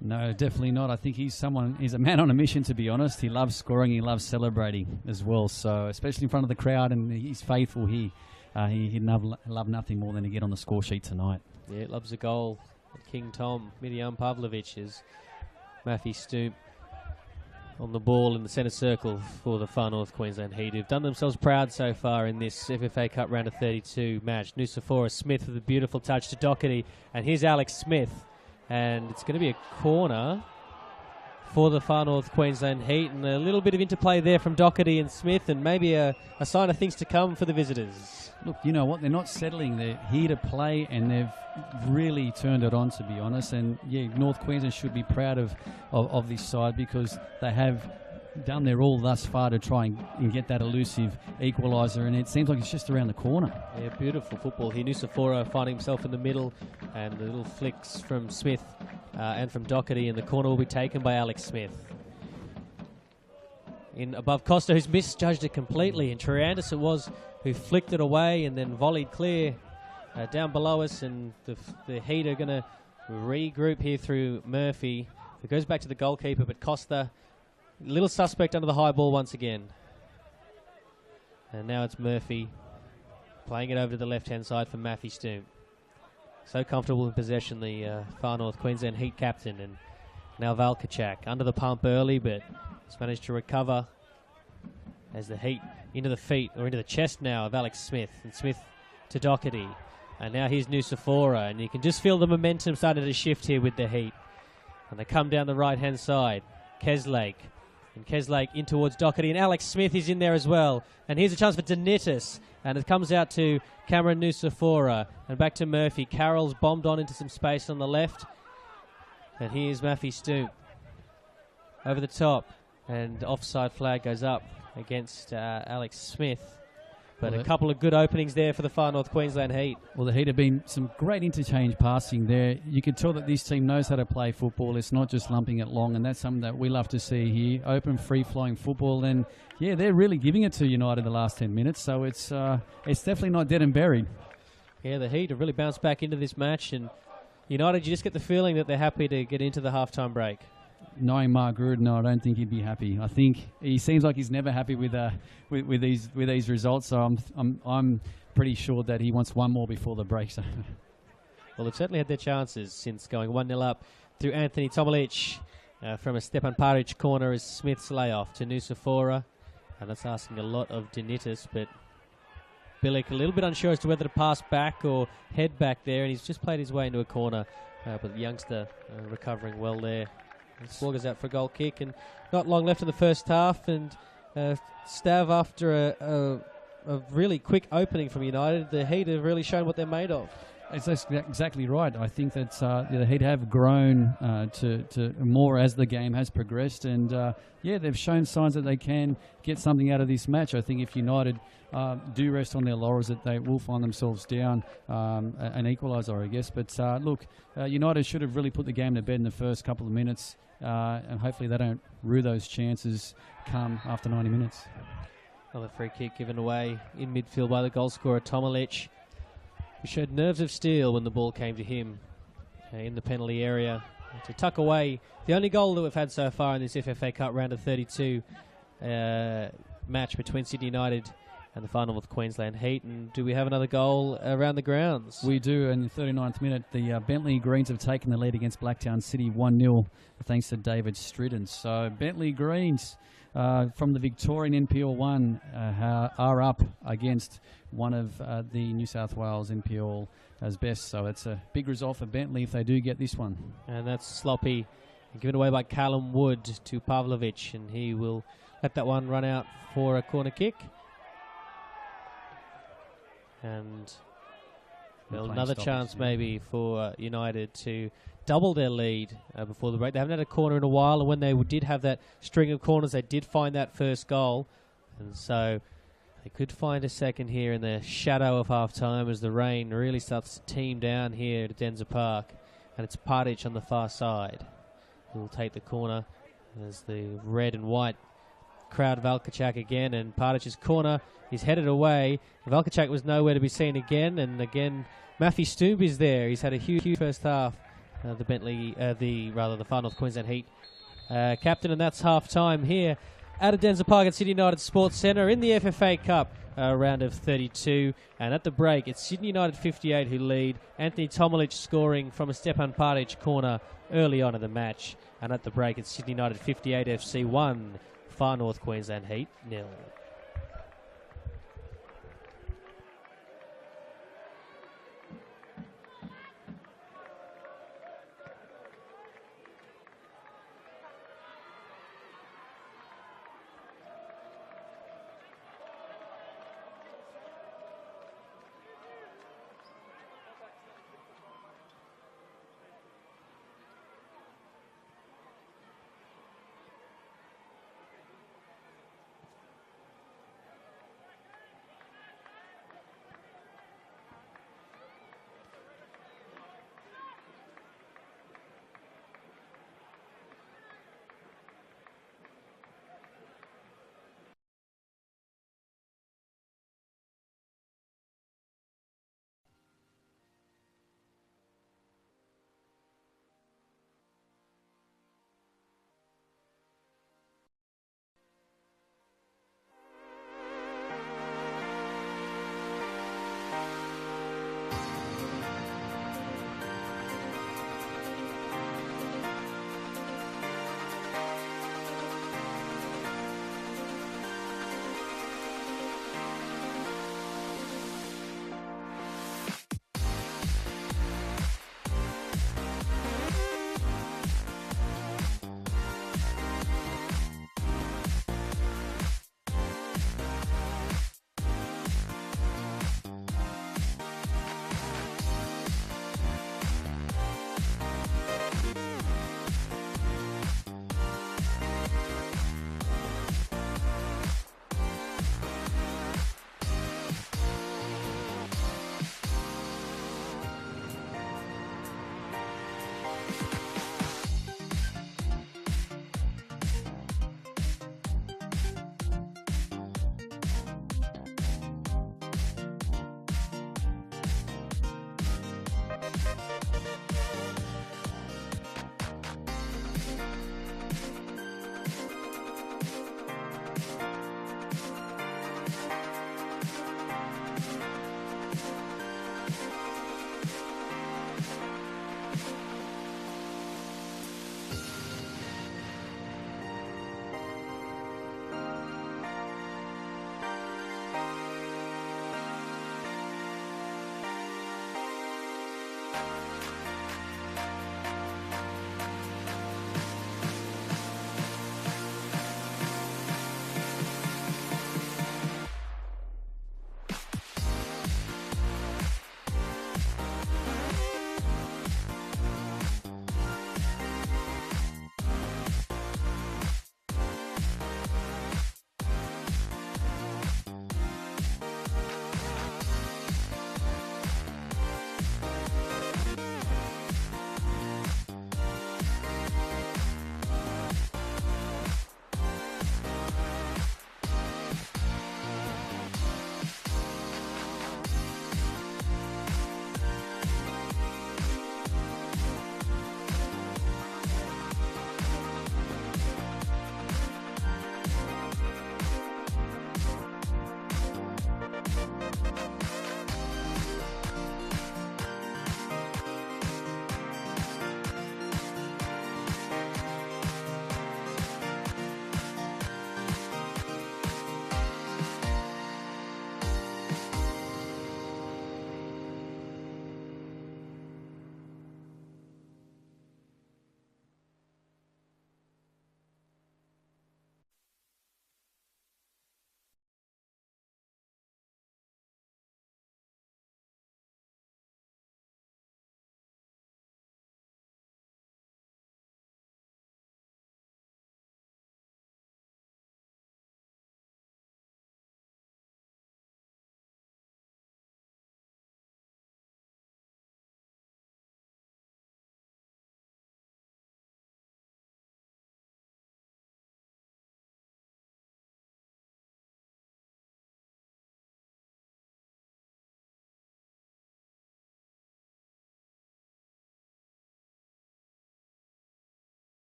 No, definitely not. I think he's a man on a mission, to be honest. He loves scoring, he loves celebrating as well. So, especially in front of the crowd, and he's faithful. He'd love nothing more than to get on the score sheet tonight. Yeah, loves a goal. King Tom, Miljan Pavlovic is Matthew Stoop on the ball in the centre circle for the Far North Queensland Heat, who've done themselves proud so far in this FFA Cup round of 32 match. Nusafora Smith with a beautiful touch to Doherty, and here's Alex Smith, and it's going to be a corner for the Far North Queensland Heat, and a little bit of interplay there from Doherty and Smith, and maybe a sign of things to come for the visitors. Look, you know what? They're not settling. They're here to play, and they've really turned it on, to be honest. And, yeah, North Queensland should be proud of this side, because they have done their all thus far to try and get that elusive equaliser, and it seems like it's just around the corner. Yeah, beautiful football here. Nusafora finding himself in the middle, and the little flicks from Smith and from Doherty, and the corner will be taken by Alex Smith. In above Costa, who's misjudged it completely, and Triandis it was who flicked it away and then volleyed clear down below us, and the Heat are going to regroup here through Murphy. It goes back to the goalkeeper, but Costa, little suspect under the high ball once again. And now it's Murphy playing it over to the left-hand side for Matthew Stoom. So comfortable in possession, the Far North Queensland Heat captain. And now Valkachak under the pump early, but he's managed to recover as the Heat into the feet, or into the chest now of Alex Smith. And Smith to Doherty. And now here's Nusafora, and you can just feel the momentum starting to shift here with the Heat. And they come down the right-hand side. Keslake. And Keslake in towards Doherty, and Alex Smith is in there as well. And here's a chance for Denitis, and it comes out to Cameron Nusafora, and back to Murphy. Carroll's bombed on into some space on the left, and here's Matthew Stoop over the top, and offside flag goes up against Alex Smith. But a couple of good openings there for the Far North Queensland Heat. Well, the Heat have been some great interchange passing there. You can tell that this team knows how to play football. It's not just lumping it long, and that's something that we love to see here. Open, free-flowing football, and, yeah, they're really giving it to United the last 10 minutes, so it's definitely not dead and buried. Yeah, the Heat have really bounced back into this match, and United, you just get the feeling that they're happy to get into the halftime break. Knowing Mark Gruden, no, I don't think he'd be happy. I think he seems like he's never happy with these results. So I'm pretty sure that he wants one more before the break. So. Well, they've certainly had their chances since going 1-0 up through Anthony Tomalic from a Stepan Paric corner as Smith's layoff to Nusafora, and that's asking a lot of Denitis, but Bilic a little bit unsure as to whether to pass back or head back there, and he's just played his way into a corner, but the youngster recovering well there. Swagger's out for a goal kick, and not long left in the first half, and Stav, after a really quick opening from United, the Heat have really shown what they're made of. That's exactly right. I think that the Heat have grown to more as the game has progressed, and they've shown signs that they can get something out of this match. I think if United do rest on their laurels, that they will find themselves down an equaliser, I guess. But look, United should have really put the game to bed in the first couple of minutes, and hopefully they don't rue those chances come after 90 minutes. Another free kick given away in midfield by the goal scorer Tomalic, who showed nerves of steel when the ball came to him in the penalty area to tuck away the only goal that we've had so far in this FFA Cup round of 32 match between Sydney United and the Far North Queensland Heat. And do we have another goal around the grounds? We do. In the 39th minute, the Bentley Greens have taken the lead against Blacktown City 1-0 thanks to David Stridden. So Bentley Greens from the Victorian NPL 1 are up against one of the New South Wales NPL as best. So it's a big result for Bentley if they do get this one. And that's sloppy, given away by Callum Wood to Pavlovic, and he will let that one run out for a corner kick. And another chance maybe for United to double their lead before the break. They haven't had a corner in a while, and when they did have that string of corners, they did find that first goal. And so they could find a second here in the shadow of half-time as the rain really starts to team down here at Denzer Park. And it's Paric on the far side who will take the corner. There's the red and white crowd Valkachak again, and Partic's corner is headed away. Valkachak was nowhere to be seen again, and again Matthew Stoob is there. He's had a huge first half. The Far North Queensland Heat captain, and that's half time here at Adenza Park at Sydney United Sports Centre in the FFA Cup round of 32. And at the break, it's Sydney United 58 who lead. Anthony Tomalich scoring from a Stepan Partic corner early on in the match. And at the break, it's Sydney United 58 FC 1, Far North Queensland Heat 0.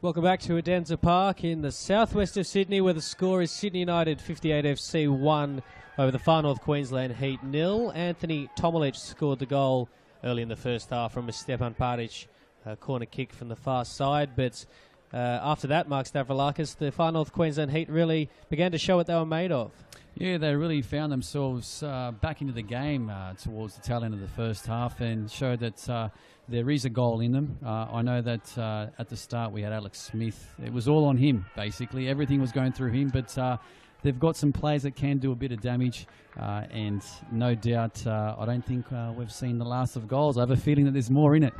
Welcome back to Adenza Park in the southwest of Sydney, where the score is Sydney United 58 FC 1 over the Far North Queensland Heat 0. Anthony Tomilich scored the goal early in the first half from a Stepan Partić corner kick from the far side, but after that, Mark Stavroulakis, the Far North Queensland Heat really began to show what they were made of. Yeah, they really found themselves back into the game towards the tail end of the first half and showed that there is a goal in them. I know that at the start we had Alex Smith. It was all on him, basically. Everything was going through him, but they've got some players that can do a bit of damage, and no doubt I don't think we've seen the last of goals. I have a feeling that there's more in it.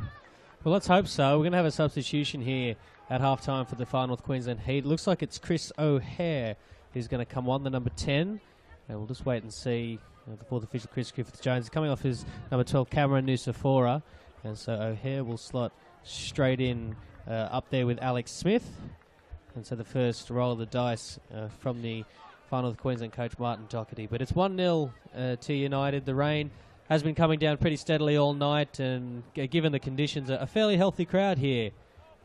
Well, let's hope so. We're going to have a substitution here at halftime for the Far North Queensland Heat. Looks like it's Chris O'Hare who's going to come on, the number 10. And we'll just wait and see. The fourth official, Chris Griffith-Jones, is coming off his number 12, Cameron Nusafora. And so O'Hare will slot straight in up there with Alex Smith. And so the first roll of the dice from the Far North Queensland coach, Martin Doherty. But it's 1-0 to United. The rain has been coming down pretty steadily all night, and given the conditions, a fairly healthy crowd here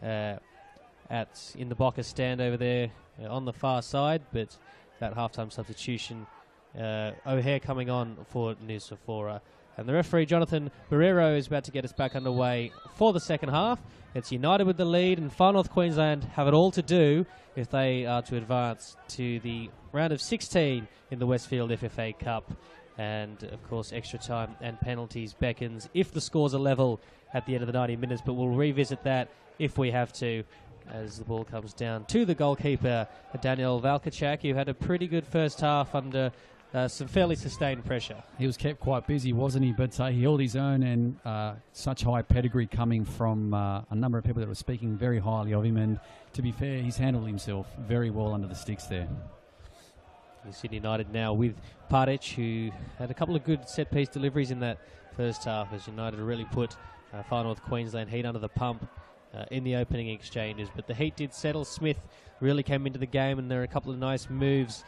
in the Bocker stand over there on the far side. But that halftime substitution, O'Hare coming on for Nusafora. And the referee, Jonathan Barrero, is about to get us back underway for the second half. It's United with the lead, and Far North Queensland have it all to do if they are to advance to the round of 16 in the Westfield FFA Cup. And, of course, extra time and penalties beckons if the scores are level at the end of the 90 minutes. But we'll revisit that if we have to, as the ball comes down to the goalkeeper, Daniel Valkachak, who had a pretty good first half under some fairly sustained pressure. He was kept quite busy, wasn't he? But he held his own, and such high pedigree coming from a number of people that were speaking very highly of him. And to be fair, he's handled himself very well under the sticks there. Sydney United now with Partić, who had a couple of good set-piece deliveries in that first half, as United really put Far North Queensland Heat under the pump in the opening exchanges. But the Heat did settle. Smith really came into the game, and there are a couple of nice moves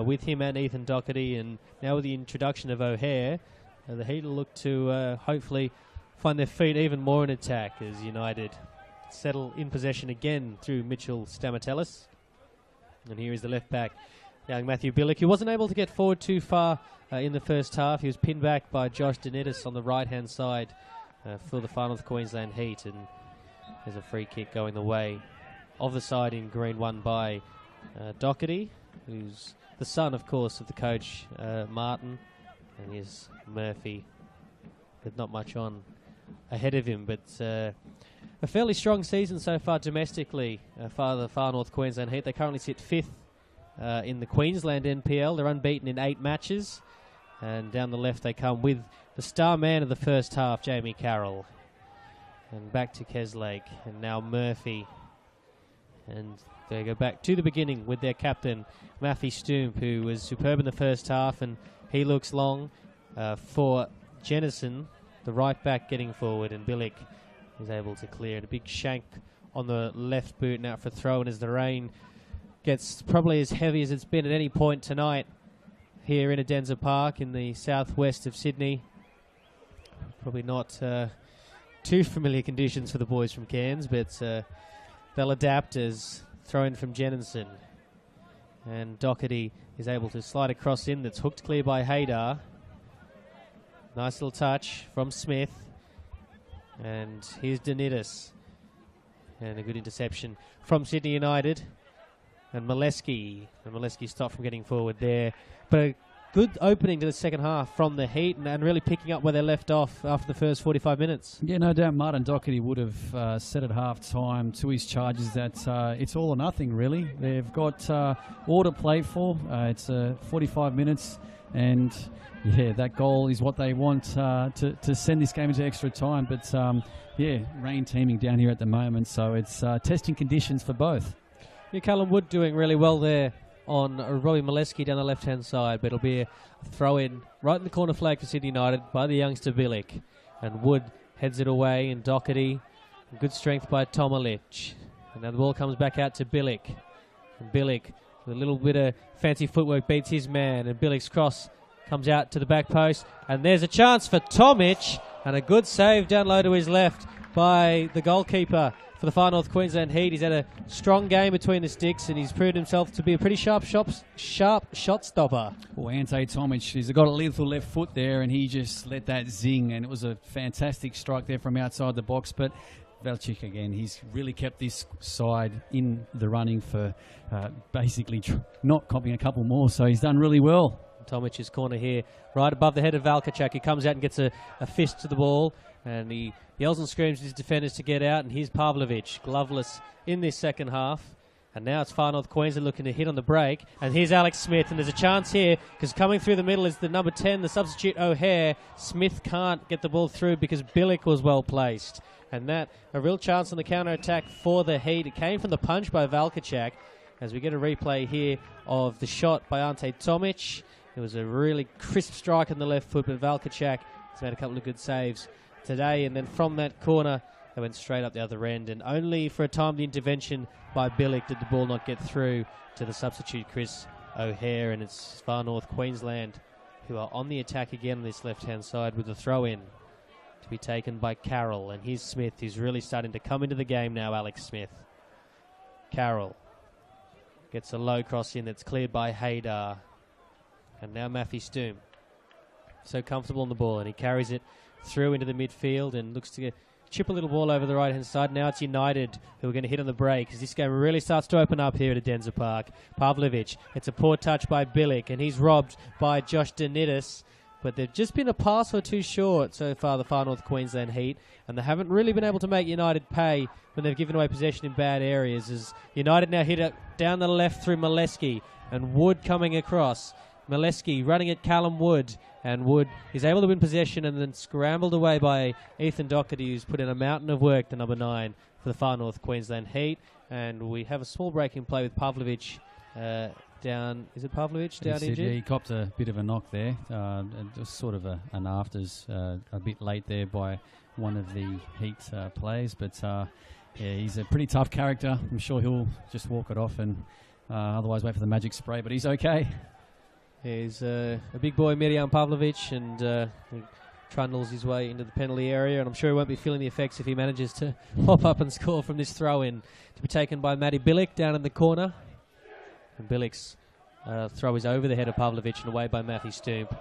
with him and Ethan Doherty. And now with the introduction of O'Hare, the Heat will look to hopefully find their feet even more in attack as United settle in possession again through Mitchell Stamatelis. And here is the left-back, young Matthew Billick, who wasn't able to get forward too far in the first half. He was pinned back by Josh Denitis on the right-hand side for the Far North Queensland Heat. And there's a free kick going the way of the side in green, won by Doherty, who's the son, of course, of the coach, Martin, and here's Murphy, with not much on ahead of him. But a fairly strong season so far domestically for the Far North Queensland Heat. They currently sit 5th in the Queensland NPL. They're unbeaten in 8 matches. And down the left they come with the star man of the first half, Jamie Carroll. And back to Keslake, and now Murphy. And they go back to the beginning with their captain, Matthew Stoomp, who was superb in the first half, and he looks long for Jennison, the right back, getting forward, and Billick is able to clear. And a big shank on the left boot now for throw, and as the rain gets probably as heavy as it's been at any point tonight here in Adenza Park in the southwest of Sydney. Probably not too familiar conditions for the boys from Cairns, but they'll adapt as throw-in from Jennison. And Doherty is able to slide across in. That's hooked clear by Haydar. Nice little touch from Smith. And here's Denitis. And a good interception from Sydney United. And Molesky stopped from getting forward there. But a good opening to the second half from the Heat, and really picking up where they left off after the first 45 minutes. Yeah, no doubt Martin Doherty would have said at half-time to his charges that it's all or nothing, really. They've got all to play for. It's 45 minutes, and yeah, that goal is what they want to send this game into extra time. But yeah, rain teeming down here at the moment, so it's testing conditions for both. Yeah, Callum Wood doing really well there on Robbie Molesky down the left-hand side, but it'll be a throw-in right in the corner flag for Sydney United by the youngster Billick. And Wood heads it away, and Doherty, good strength by Tomalic. And now the ball comes back out to Billick. And Billick, with a little bit of fancy footwork, beats his man, and Billick's cross comes out to the back post. And there's a chance for Tomic, and a good save down low to his left by the goalkeeper for the Far North Queensland Heat. He's had a strong game between the sticks, and he's proved himself to be a pretty sharp shot stopper. Well, Ante Tomic, he's got a lethal left foot there, and he just let that zing, and it was a fantastic strike there from outside the box. But Valchik again, he's really kept this side in the running for basically not copying a couple more, so he's done really well. Tomic's corner here, right above the head of Valkachak. He comes out and gets a fist to the ball, and he yells and screams at his defenders to get out. And here's Pavlovic, gloveless in this second half. And now it's Far North Queensland looking to hit on the break. And here's Alex Smith, and there's a chance here, because coming through the middle is the number 10, the substitute O'Hare. Smith can't get the ball through because Billick was well placed. And that, a real chance on the counter-attack for the Heat. It came from the punch by Valkachak, as we get a replay here of the shot by Ante Tomic. It was a really crisp strike on the left foot, but Valkachak has made a couple of good saves today. And then from that corner, they went straight up the other end. And only for a time the intervention by Billick did the ball not get through to the substitute Chris O'Hare. And it's Far North Queensland who are on the attack again on this left-hand side with the throw-in to be taken by Carroll. And here's Smith, who's really starting to come into the game now, Alex Smith. Carroll gets a low cross in that's cleared by Haydar. And now Matthew Stoom, so comfortable on the ball, and he carries it through into the midfield and looks to chip a little ball over the right-hand side. Now it's United who are going to hit on the break as this game really starts to open up here at Adenza Park. Pavlovic, it's a poor touch by Billick, and he's robbed by Josh Denitis. but they've just been a pass or two short so far, the Far North Queensland Heat, and they haven't really been able to make United pay when they've given away possession in bad areas. As United now hit it down the left through Molesky, and Wood coming across. Molesky running at Callum Wood, and Wood is able to win possession and then scrambled away by Ethan Doherty, who's put in a mountain of work to number 9 for the Far North Queensland Heat. And we have a small break in play with Pavlovic down. Is it Pavlovic down injured? Yeah, he copped a bit of a knock there. Just sort of an afters, a bit late there by one of the Heat players. But yeah, he's a pretty tough character. I'm sure he'll just walk it off and otherwise wait for the magic spray. But he's okay. He's a big boy, Mirjan Pavlovic, and he trundles his way into the penalty area, and I'm sure he won't be feeling the effects if he manages to hop up and score from this throw-in, to be taken by Matty Billick down in the corner. And Billick's throw is over the head of Pavlovic and away by Matthew Stoomp.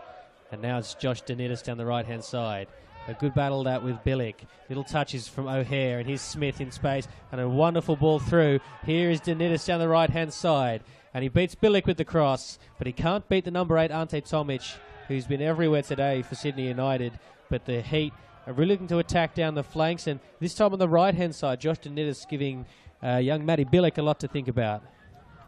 And now it's Josh Denitis down the right-hand side. A good battle that with Billick. Little touches from O'Hare, and here's Smith in space, and a wonderful ball through. Here is Denitis down the right-hand side, and he beats Billick with the cross, but he can't beat the number 8, Ante Tomic, who's been everywhere today for Sydney United. But the Heat are really looking to attack down the flanks, and this time on the right-hand side, Josh Denitis giving young Matty Billick a lot to think about.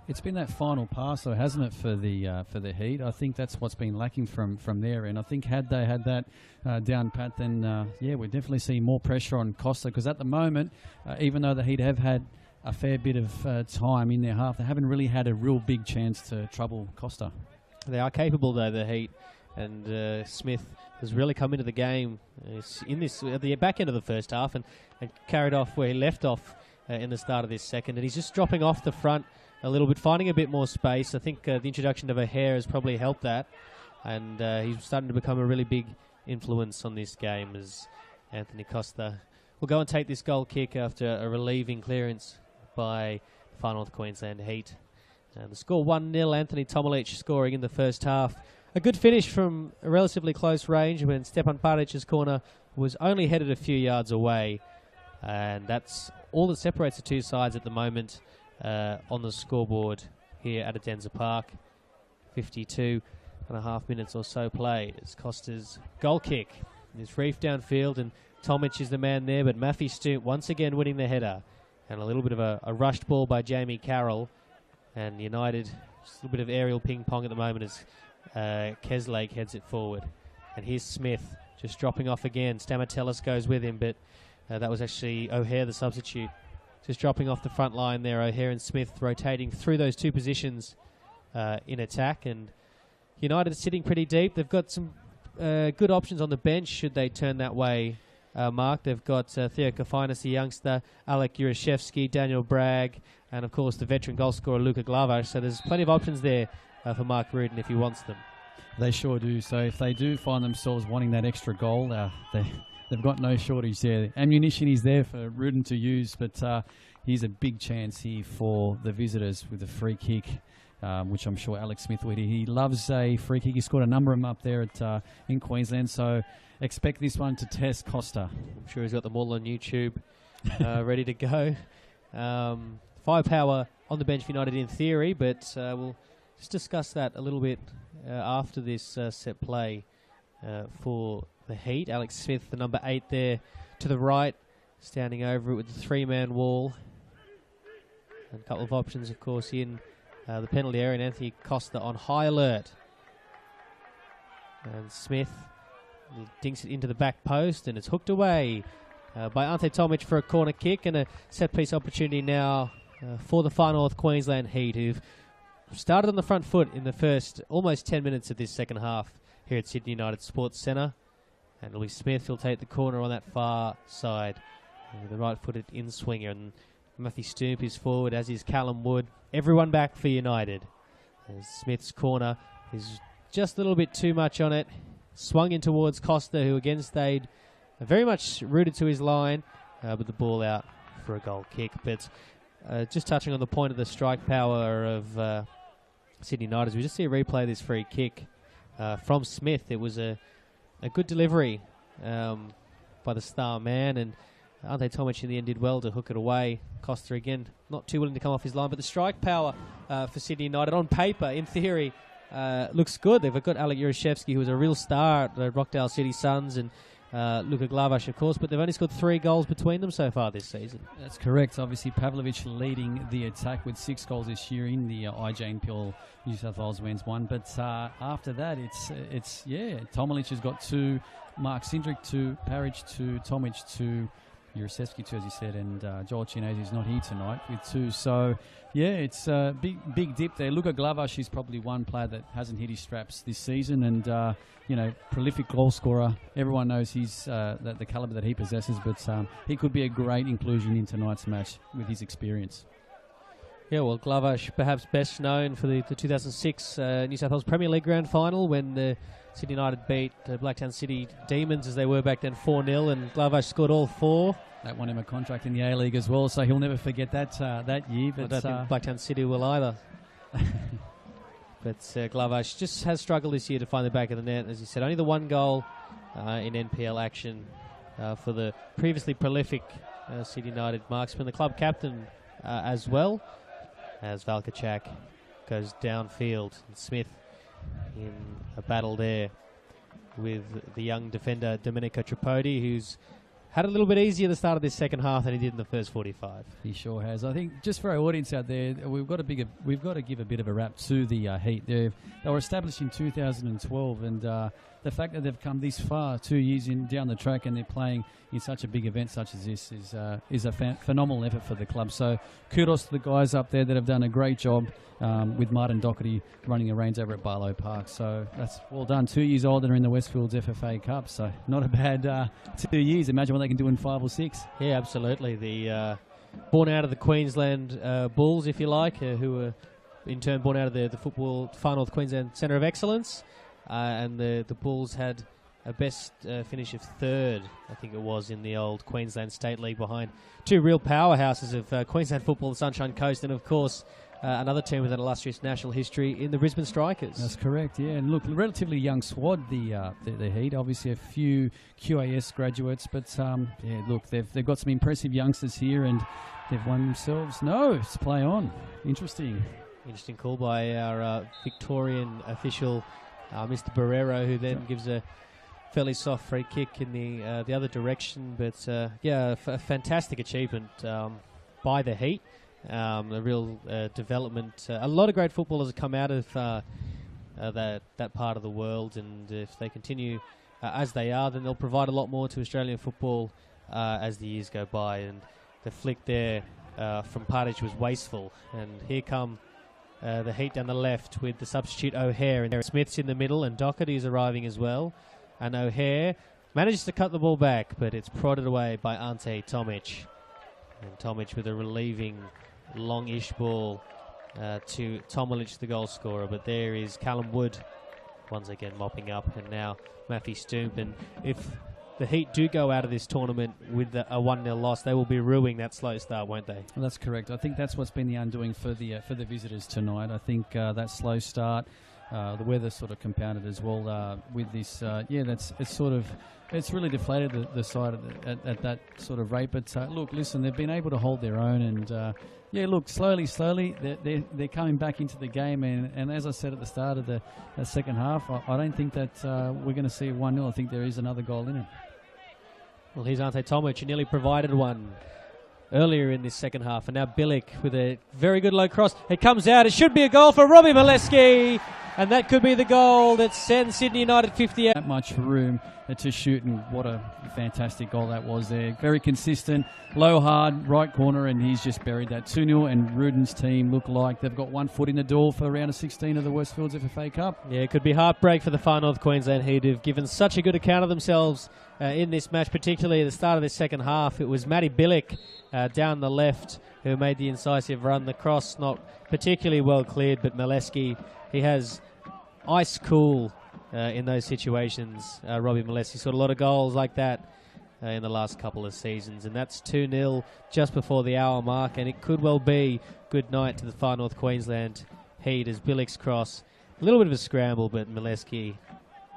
It's been that final pass, though, hasn't it, for the Heat? I think that's what's been lacking from there. And I think had they had that down pat, then yeah, we'd definitely see more pressure on Costa. Because at the moment, even though the Heat have had a fair bit of time in their half, they haven't really had a real big chance to trouble Costa. They are capable, though, the Heat. And Smith has really come into the game at the back end of the first half and carried off where he left off in the start of this second. And he's just dropping off the front a little bit, finding a bit more space. I think the introduction of O'Hare has probably helped that. And he's starting to become a really big influence on this game as Anthony Costa will go and take this goal kick after a relieving clearance by Far North Queensland Heat. And the score 1-0, Anthony Tomic scoring in the first half. A good finish from a relatively close range when Stepan Paric's corner was only headed a few yards away. And that's all that separates the two sides at the moment on the scoreboard here at Adenza Park. 52.5 minutes or so played. It's Costa's goal kick. It's reefed downfield, and Tomic is the man there, but Matthew Stoomp once again winning the header. And a little bit of a rushed ball by Jamie Carroll. And United, just a little bit of aerial ping-pong at the moment as Keslake heads it forward. And here's Smith just dropping off again. Stamatellis goes with him, but that was actually O'Hare, the substitute. Just dropping off the front line there. O'Hare and Smith rotating through those two positions in attack. And United sitting pretty deep. They've got some good options on the bench should they turn that way, Mark. They've got Theo Kofinas, the youngster, Alek Jurashevsky, Daniel Bragg, and of course the veteran goal scorer Luka Glavac. So there's plenty of options there for Mark Rudin if he wants them. They sure do. So if they do find themselves wanting that extra goal, they've got no shortage there. Ammunition is there for Rudin to use, but here's a big chance here for the visitors with a free kick, which I'm sure Alex Smith would. He loves a free kick. He scored a number of them up there in Queensland, so expect this one to test Costa. I'm sure he's got them all on YouTube ready to go. Firepower on the bench for United in theory, but we'll just discuss that a little bit after this set play for the Heat. Alex Smith, the number 8 there to the right, standing over it with the 3-man wall. And a couple of options, of course, in the penalty area, and Anthony Costa on high alert. And Smith dinks it into the back post, and it's hooked away by Ante Tomic for a corner kick, and a set-piece opportunity now for the Far North Queensland Heat, who've started on the front foot in the first almost 10 minutes of this second half here at Sydney United Sports Centre. And Louis Smith will take the corner on that far side with the right-footed in-swinger. And Matthew Stoomp is forward, as is Callum Wood. Everyone back for United. As Smith's corner is just a little bit too much on it. Swung in towards Costa, who again stayed very much rooted to his line, but the ball out for a goal kick. But just touching on the point of the strike power of Sydney United, we just see a replay of this free kick from Smith. It was a good delivery by the star man, and Ante Tomic in the end did well to hook it away. Costa again not too willing to come off his line, but the strike power for Sydney United on paper, in theory, looks good. They've got Alec Yurashevsky, who was a real star at the Rockdale City Suns, and Luka Glavash, of course, but they've only scored 3 goals between them so far this season. That's correct. Obviously, Pavlovich leading the attack with 6 goals this year in the IJ New South Wales Men's 1. But after that, it's Tomilic has got 2, Mark Sindrick 2, Paric 2, Tomic 2, Yurashevsky 2, as you said, and Joel Chinese is not here tonight with 2. So, yeah, it's a big dip there. Luka Glavash is probably one player that hasn't hit his straps this season, and prolific goal scorer. Everyone knows he's the calibre that he possesses, but he could be a great inclusion in tonight's match with his experience. Yeah, well, Glavash perhaps best known for the 2006 New South Wales Premier League Grand Final when the Sydney United beat Blacktown City Demons, as they were back then, 4-0, and Glavash scored all 4. That won him a contract in the A-League as well, so he'll never forget that year. But I don't think Blacktown City will either. But Glavash just has struggled this year to find the back of the net. As you said, only the 1 goal in NPL action for the previously prolific Sydney United marksman, the club captain as well, as Valkachak goes downfield. And Smith in a battle there with the young defender Domenico Tripodi, who's had a little bit easier the start of this second half than he did in the first 45. He sure has. I think just for our audience out there, we've got to give a bit of a rap to the Heat. They were established in 2012, and the fact that they've come this far 2 years down the track and they're playing in such a big event such as this is a phenomenal effort for the club. So kudos to the guys up there that have done a great job with Martin Doherty running the reins over at Barlow Park. So that's well done. 2 years old and are in the Westfield FFA Cup. So not a bad 2 years. Imagine what they can do in 5 or 6. Yeah, absolutely. The born out of the Queensland Bulls, if you like, who were in turn born out of the football Far North Queensland Centre of Excellence. And the Bulls had a best finish of 3rd, I think it was, in the old Queensland State League, behind 2 real powerhouses of Queensland football, the Sunshine Coast, and of course another team with an illustrious national history in the Brisbane Strikers. That's correct, yeah. And look, relatively young squad, the Heat. Obviously a few QAS graduates, but look, they've got some impressive youngsters here, and they've won themselves. No, it's play on. Interesting call by our Victorian official, Mr. Barrero, who then gives a fairly soft free kick in the other direction. But a fantastic achievement by the Heat. A real development. A lot of great footballers have come out of that part of the world, and if they continue as they are, then they'll provide a lot more to Australian football as the years go by. And the flick there from Partage was wasteful. And here come the Heat down the left with the substitute O'Hare, and Smith's in the middle, and Doherty is arriving as well. And O'Hare manages to cut the ball back, but it's prodded away by Ante Tomic. And Tomic with a relieving longish ball to Tomilic, the goal scorer. But there is Callum Wood once again mopping up, and now Matthew Stoomp. And if the Heat do go out of this tournament with a 1-0 loss, they will be ruining that slow start, won't they? Well, that's correct. I think that's what's been the undoing for the visitors tonight. I think that slow start, the weather sort of compounded as well with this. It's really deflated the side at that sort of rate. But look, listen, they've been able to hold their own, and slowly, they're coming back into the game. And as I said at the start of the second half, I don't think that we're going to see 1-0. I think there is another goal in it. Well, here's Ante Tomic, who nearly provided one earlier in this second half. And now Bilic with a very good low cross. It comes out. It should be a goal for Robbie Mileski. And that could be the goal that sends Sydney United 58. That much room to shoot, and what a fantastic goal that was there. Very consistent, low, hard, right corner, and he's just buried that 2-0. And Ruden's team look like they've got 1 foot in the door for round of 16 of the Westfields FFA Cup. Yeah, it could be heartbreak for the Far North Queensland Heat, who've given such a good account of themselves in this match, particularly at the start of this second half. It was Matty Bilic down the left who made the incisive run. The cross not particularly well cleared, but Mileski, he has ice cool in those situations. Robbie Mileski scored a lot of goals like that in the last couple of seasons, and that's 2-0 just before the hour mark, and it could well be good night to the Far North Queensland Heat as Bilic's cross. A little bit of a scramble, but Mileski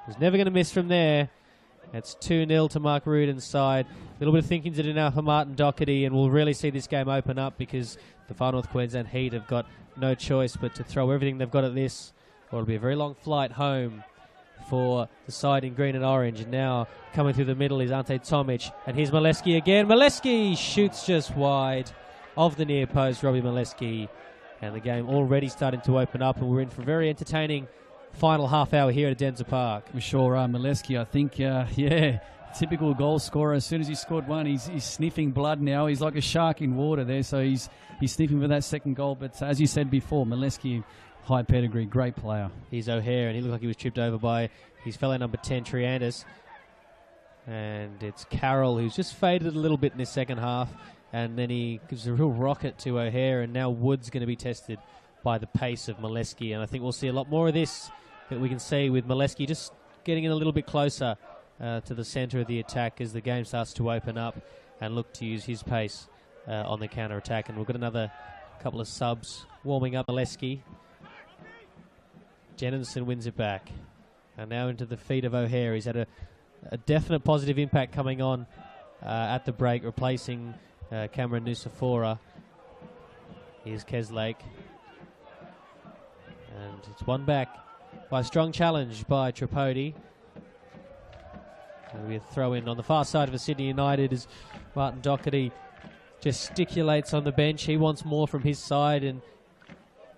was never going to miss from there. It's 2-0 to Mark Ruden's side. A little bit of thinking to do now for Martin Doherty, and we'll really see this game open up because the Far North Queensland Heat have got no choice but to throw everything they've got at this Or it'll be a very long flight home for the side in green and orange. And now coming through the middle is Ante Tomic. And here's Molesky again. Molesky shoots just wide of the near post, Robbie Molesky. And the game already starting to open up, and we're in for a very entertaining final half hour here at Adenza Park. We sure are. Molesky, I think, typical goal scorer. As soon as he scored one, he's sniffing blood now. He's like a shark in water there, so he's sniffing for that second goal. But as you said before, Molesky, high pedigree, great player. He's O'Hare, and he looked like he was tripped over by his fellow number 10, Triandis. And it's Carroll, who's just faded a little bit in this second half. And then he gives a real rocket to O'Hare, and now Wood's going to be tested by the pace of Molesky. And I think we'll see a lot more of this that we can see with Molesky just getting in a little bit closer to the centre of the attack as the game starts to open up and look to use his pace on the counter-attack. And we've got another couple of subs warming up Molesky. Jennison wins it back. And now into the feet of O'Hare. He's had a definite positive impact coming on at the break, replacing Cameron Nusafora. Here's Keslake. And it's one back by a strong challenge by Tripodi. And we throw in on the far side of Sydney United as Martin Doherty gesticulates on the bench. He wants more from his side, and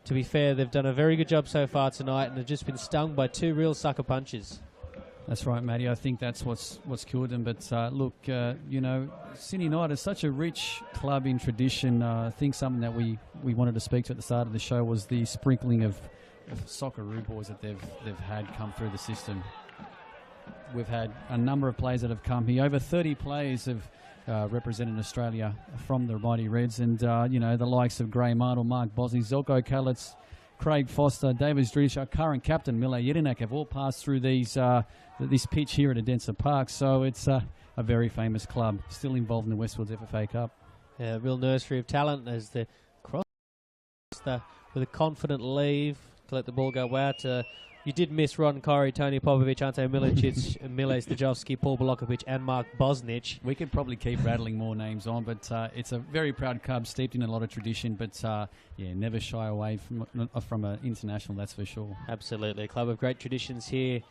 to be fair, they've done a very good job so far tonight and have just been stung by two real sucker punches. That's right, Matty. I think that's what's killed them. But look, Sydney United is such a rich club in tradition. I think something that we wanted to speak to at the start of the show was the sprinkling of Socceroo boys that they've had come through the system. We've had a number of players that have come here. Over 30 players have represented Australia from the Mighty Reds, and the likes of Graham Arnold, Mark Bosney, Zelko Kalitz, Craig Foster, David Zdrich, our current captain Mile Jedinak have all passed through this pitch here at Adenza Park. So it's a very famous club, still involved in the Westfield FFA Cup. Yeah, real nursery of talent as the cross with a confident leave to let the ball go out. You did miss Ron Corey, Tony Popovic, Ante Milicic, Mile Stajovski, Paul Bolokovic and Mark Bosnich. We could probably keep rattling more names on, but it's a very proud club, steeped in a lot of tradition, but never shy away from an international, that's for sure. Absolutely. A club of great traditions here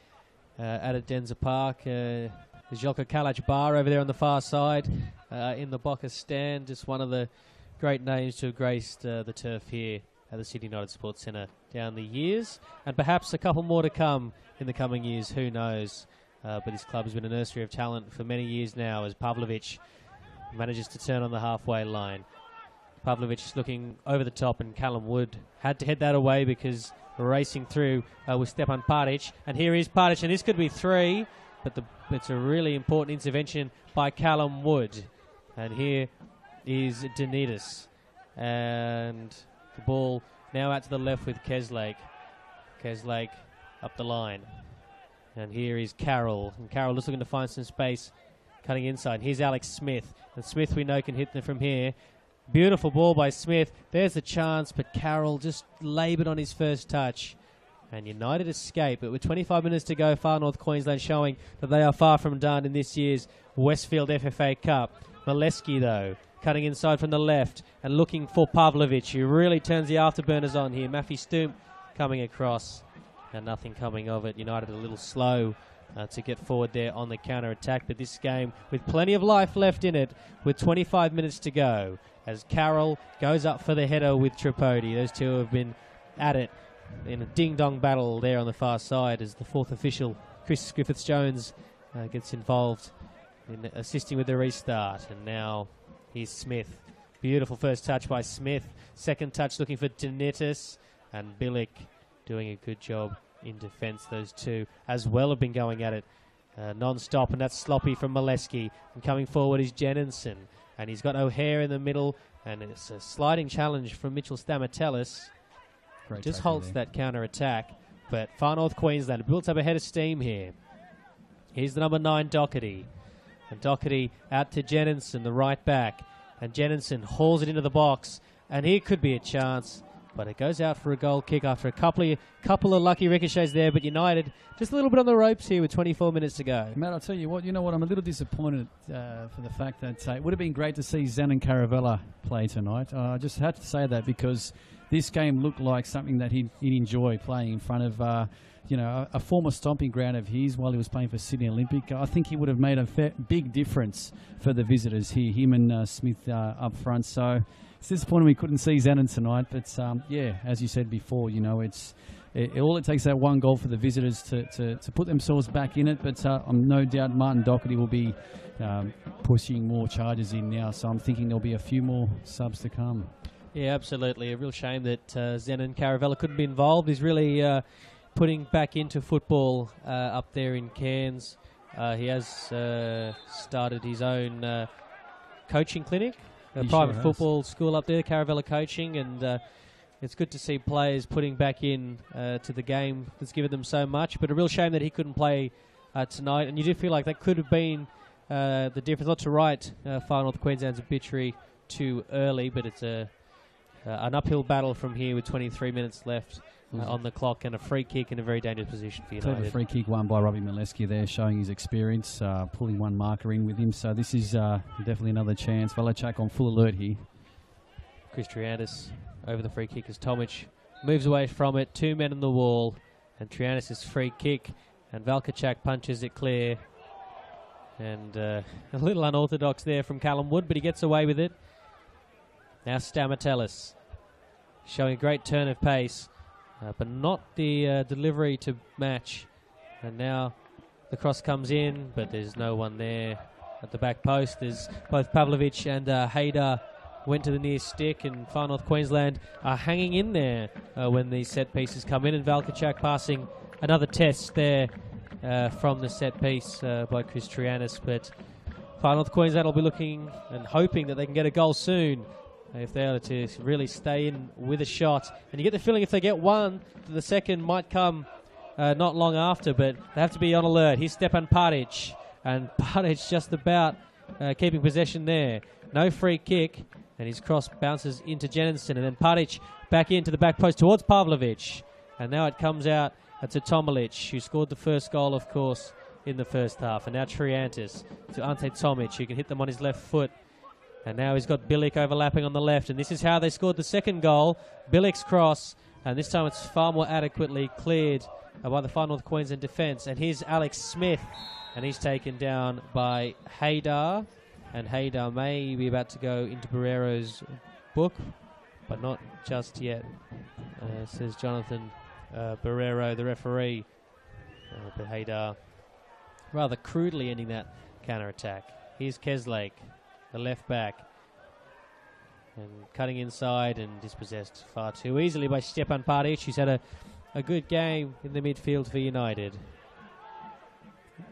at Adenza Park. The Jelko Kalac bar over there on the far side in the Boca stand, just one of the great names to have graced the turf here at the Sydney United Sports Centre down the years, and perhaps a couple more to come in the coming years, who knows. But this club has been a nursery of talent for many years now as Pavlovic manages to turn on the halfway line. Pavlovic looking over the top, and Callum Wood had to head that away because racing through with Stepan Paric, and here is Paric, and this could be three, but it's a really important intervention by Callum Wood. And here is Denitis, and the ball now out to the left with Keslake. Keslake up the line. And here is Carroll. And Carroll just looking to find some space, cutting inside. Here's Alex Smith. And Smith, we know, can hit them from here. Beautiful ball by Smith. There's a chance, but Carroll just laboured on his first touch. And United escape. But with 25 minutes to go, Far North Queensland showing that they are far from done in this year's Westfield FFA Cup. Molesky, though, cutting inside from the left and looking for Pavlovic, who really turns the afterburners on here. Maffey Stoomp coming across and nothing coming of it. United a little slow to get forward there on the counter-attack, but this game with plenty of life left in it with 25 minutes to go as Carroll goes up for the header with Tripodi. Those two have been at it in a ding-dong battle there on the far side as the fourth official, Chris Griffiths-Jones, gets involved in assisting with the restart. And now here's Smith. Beautiful first touch by Smith. Second touch looking for Denitis. And Bilic doing a good job in defence. Those two as well have been going at it non-stop. And that's sloppy from Molesky. And coming forward is Jennison. And he's got O'Hare in the middle. And it's a sliding challenge from Mitchell Stamatelis. Just halts that counter-attack. But Far North Queensland built up a head of steam here. Here's the number 9, Doherty. And Doherty out to Jennison, the right back. And Jennison hauls it into the box. And here could be a chance. But it goes out for a goal kick after a couple of lucky ricochets there. But United just a little bit on the ropes here with 24 minutes to go. Matt, I'll tell you what, I'm a little disappointed for the fact that it would have been great to see Zanin Caravella play tonight. I just had to say that because this game looked like something that he'd enjoy playing in front of, a former stomping ground of his while he was playing for Sydney Olympic. I think he would have made a big difference for the visitors here, him and Smith up front. So it's disappointing we couldn't see Zanin tonight, but as you said before, all it takes that one goal for the visitors to put themselves back in it. But I'm no doubt Martin Doherty will be pushing more charges in now. So I'm thinking there'll be a few more subs to come. Yeah, absolutely. A real shame that Zanin Caravella couldn't be involved. He's really putting back into football up there in Cairns. He has started his own coaching clinic, a private football school up there, Caravella Coaching, and it's good to see players putting back in to the game that's given them so much. But a real shame that he couldn't play tonight, and you do feel like that could have been the difference. Not to write Far North Queensland's obituary too early, but it's an uphill battle from here with 23 minutes left on the clock, and a free kick in a very dangerous position for United. A free kick won by Robbie Mileski there, showing his experience, pulling one marker in with him. So this is definitely another chance. Velachak on full alert here. Chris Triantis over the free kick as Tomic moves away from it. 2 men on the wall, and Triantis' free kick, and Valkachak punches it clear. And a little unorthodox there from Callum Wood, but he gets away with it. Now Stamatelis showing a great turn of pace, but not the delivery to match. And now the cross comes in, but there's no one there at the back post. There's both Pavlovic and Haydar went to the near stick, and Far North Queensland are hanging in there when these set pieces come in. And Valkachak passing another test there from the set piece by Chris Triantis. But Far North Queensland will be looking and hoping that they can get a goal soon if they are to really stay in with a shot. And you get the feeling if they get one, the second might come not long after, but they have to be on alert. Here's Stepan Partic, and Partic just about keeping possession there. No free kick, and his cross bounces into Jenison, and then Partic back into the back post towards Pavlovic. And now it comes out to Tomalic, who scored the first goal, of course, in the first half. And now Triantis to Ante Tomic, who can hit them on his left foot. And now he's got Bilic overlapping on the left. And this is how they scored the second goal. Bilic's cross. And this time it's far more adequately cleared by the Far North Queensland defence. And here's Alex Smith. And he's taken down by Haydar. And Haydar may be about to go into Barrero's book, but not just yet, says Jonathan Barrero, the referee. But Haydar rather crudely ending that counter-attack. Here's Keslake, the left back, and cutting inside and dispossessed far too easily by Stepan Partic, who's had a good game in the midfield for United.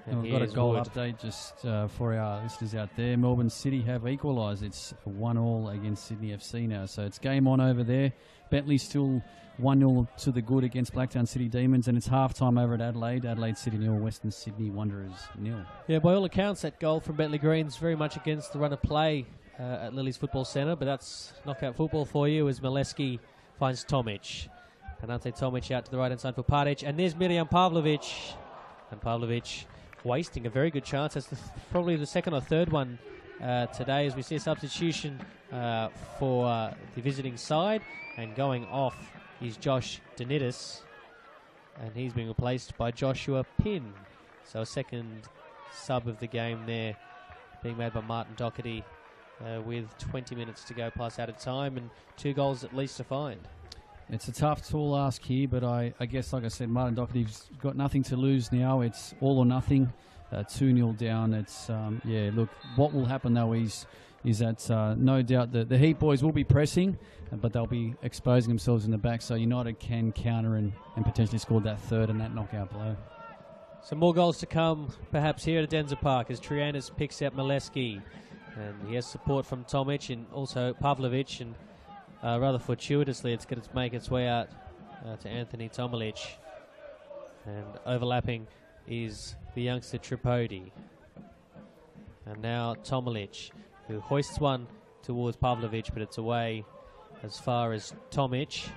And we've got a goal update just for our listeners out there. Melbourne City have equalised. It's 1-1 against Sydney FC now. So it's game on over there. Bentley still 1-0 to the good against Blacktown City Demons, and it's half-time over at Adelaide. Adelaide City 0, Western Sydney Wanderers 0. Yeah, by all accounts, that goal from Bentley Greens very much against the run of play at Lily's Football Centre, but that's knockout football for you as Mileski finds Tomic. And Ante Tomic out to the right-hand side for Partic. And there's Mirjam Pavlovic. And Pavlovic wasting a very good chance. That's probably the second or third one today, as we see a substitution for the visiting side. And going off is Josh Denitis, and he's being replaced by Joshua Pinn. So a second sub of the game there being made by Martin Doherty with 20 minutes to go plus out of time, and 2 goals at least to find. It's a tough, tall ask here, but I guess, like I said, Martin Doherty's got nothing to lose now. It's all or nothing. 2-0 down. It's look, what will happen though is that no doubt the Heat boys will be pressing, but they'll be exposing themselves in the back, so United can counter and potentially score that third and that knockout blow. Some more goals to come, perhaps here at Denzer Park, as Triantis picks out Mileski, and he has support from Tomic and also Pavlovic, and rather fortuitously it's going to make its way out to Anthony Tomalic, and overlapping is the youngster Tripodi. And now Tomalic, who hoists one towards Pavlovic, but it's away as far as Tomic,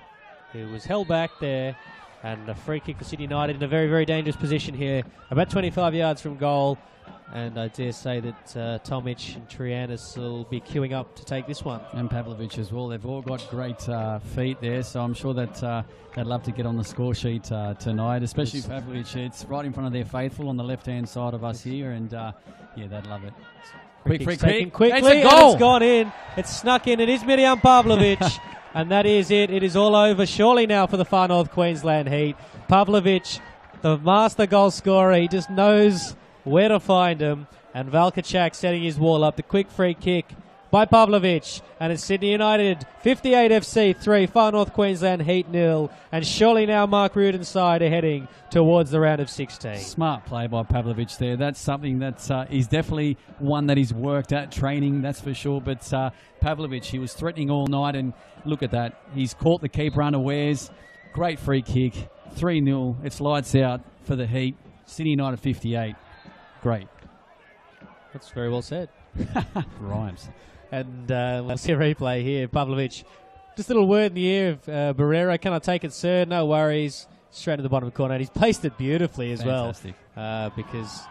who was held back there. And a free kick for Sydney United in a very, very dangerous position here. About 25 yards from goal. And I dare say that Tomic and Trianis will be queuing up to take this one. And Pavlovic as well. They've all got great feet there, so I'm sure that they'd love to get on the score sheet tonight, especially Pavlovic. It's right in front of their faithful on the left-hand side of us here, and yeah, they'd love it. Quick quickly. It's a goal. And it's gone in. It's snuck in. It is Mirjam Pavlovic. And that is it. It is all over surely now for the Far North Queensland Heat. Pavlovic, the master goal scorer, he just knows where to find him. And Valkachak setting his wall up. The quick free kick by Pavlovic. And it's Sydney United 58 FC 3, Far North Queensland Heat 0. And surely now Mark Ruden's side are heading towards the round of 16. Smart play by Pavlovic there. That's something that is definitely one that he's worked at training, that's for sure. But Pavlovic, he was threatening all night, and look at that. He's caught the keeper unawares. Great free kick. 3-0. It's lights out for the Heat. Sydney United 58. Great. That's very well said. Rhymes. And we'll see a replay here. Pavlovic, just a little word in the ear of Barrera. Can I take it, sir? No worries. Straight to the bottom corner. And he's placed it beautifully as Fantastic. Well. Because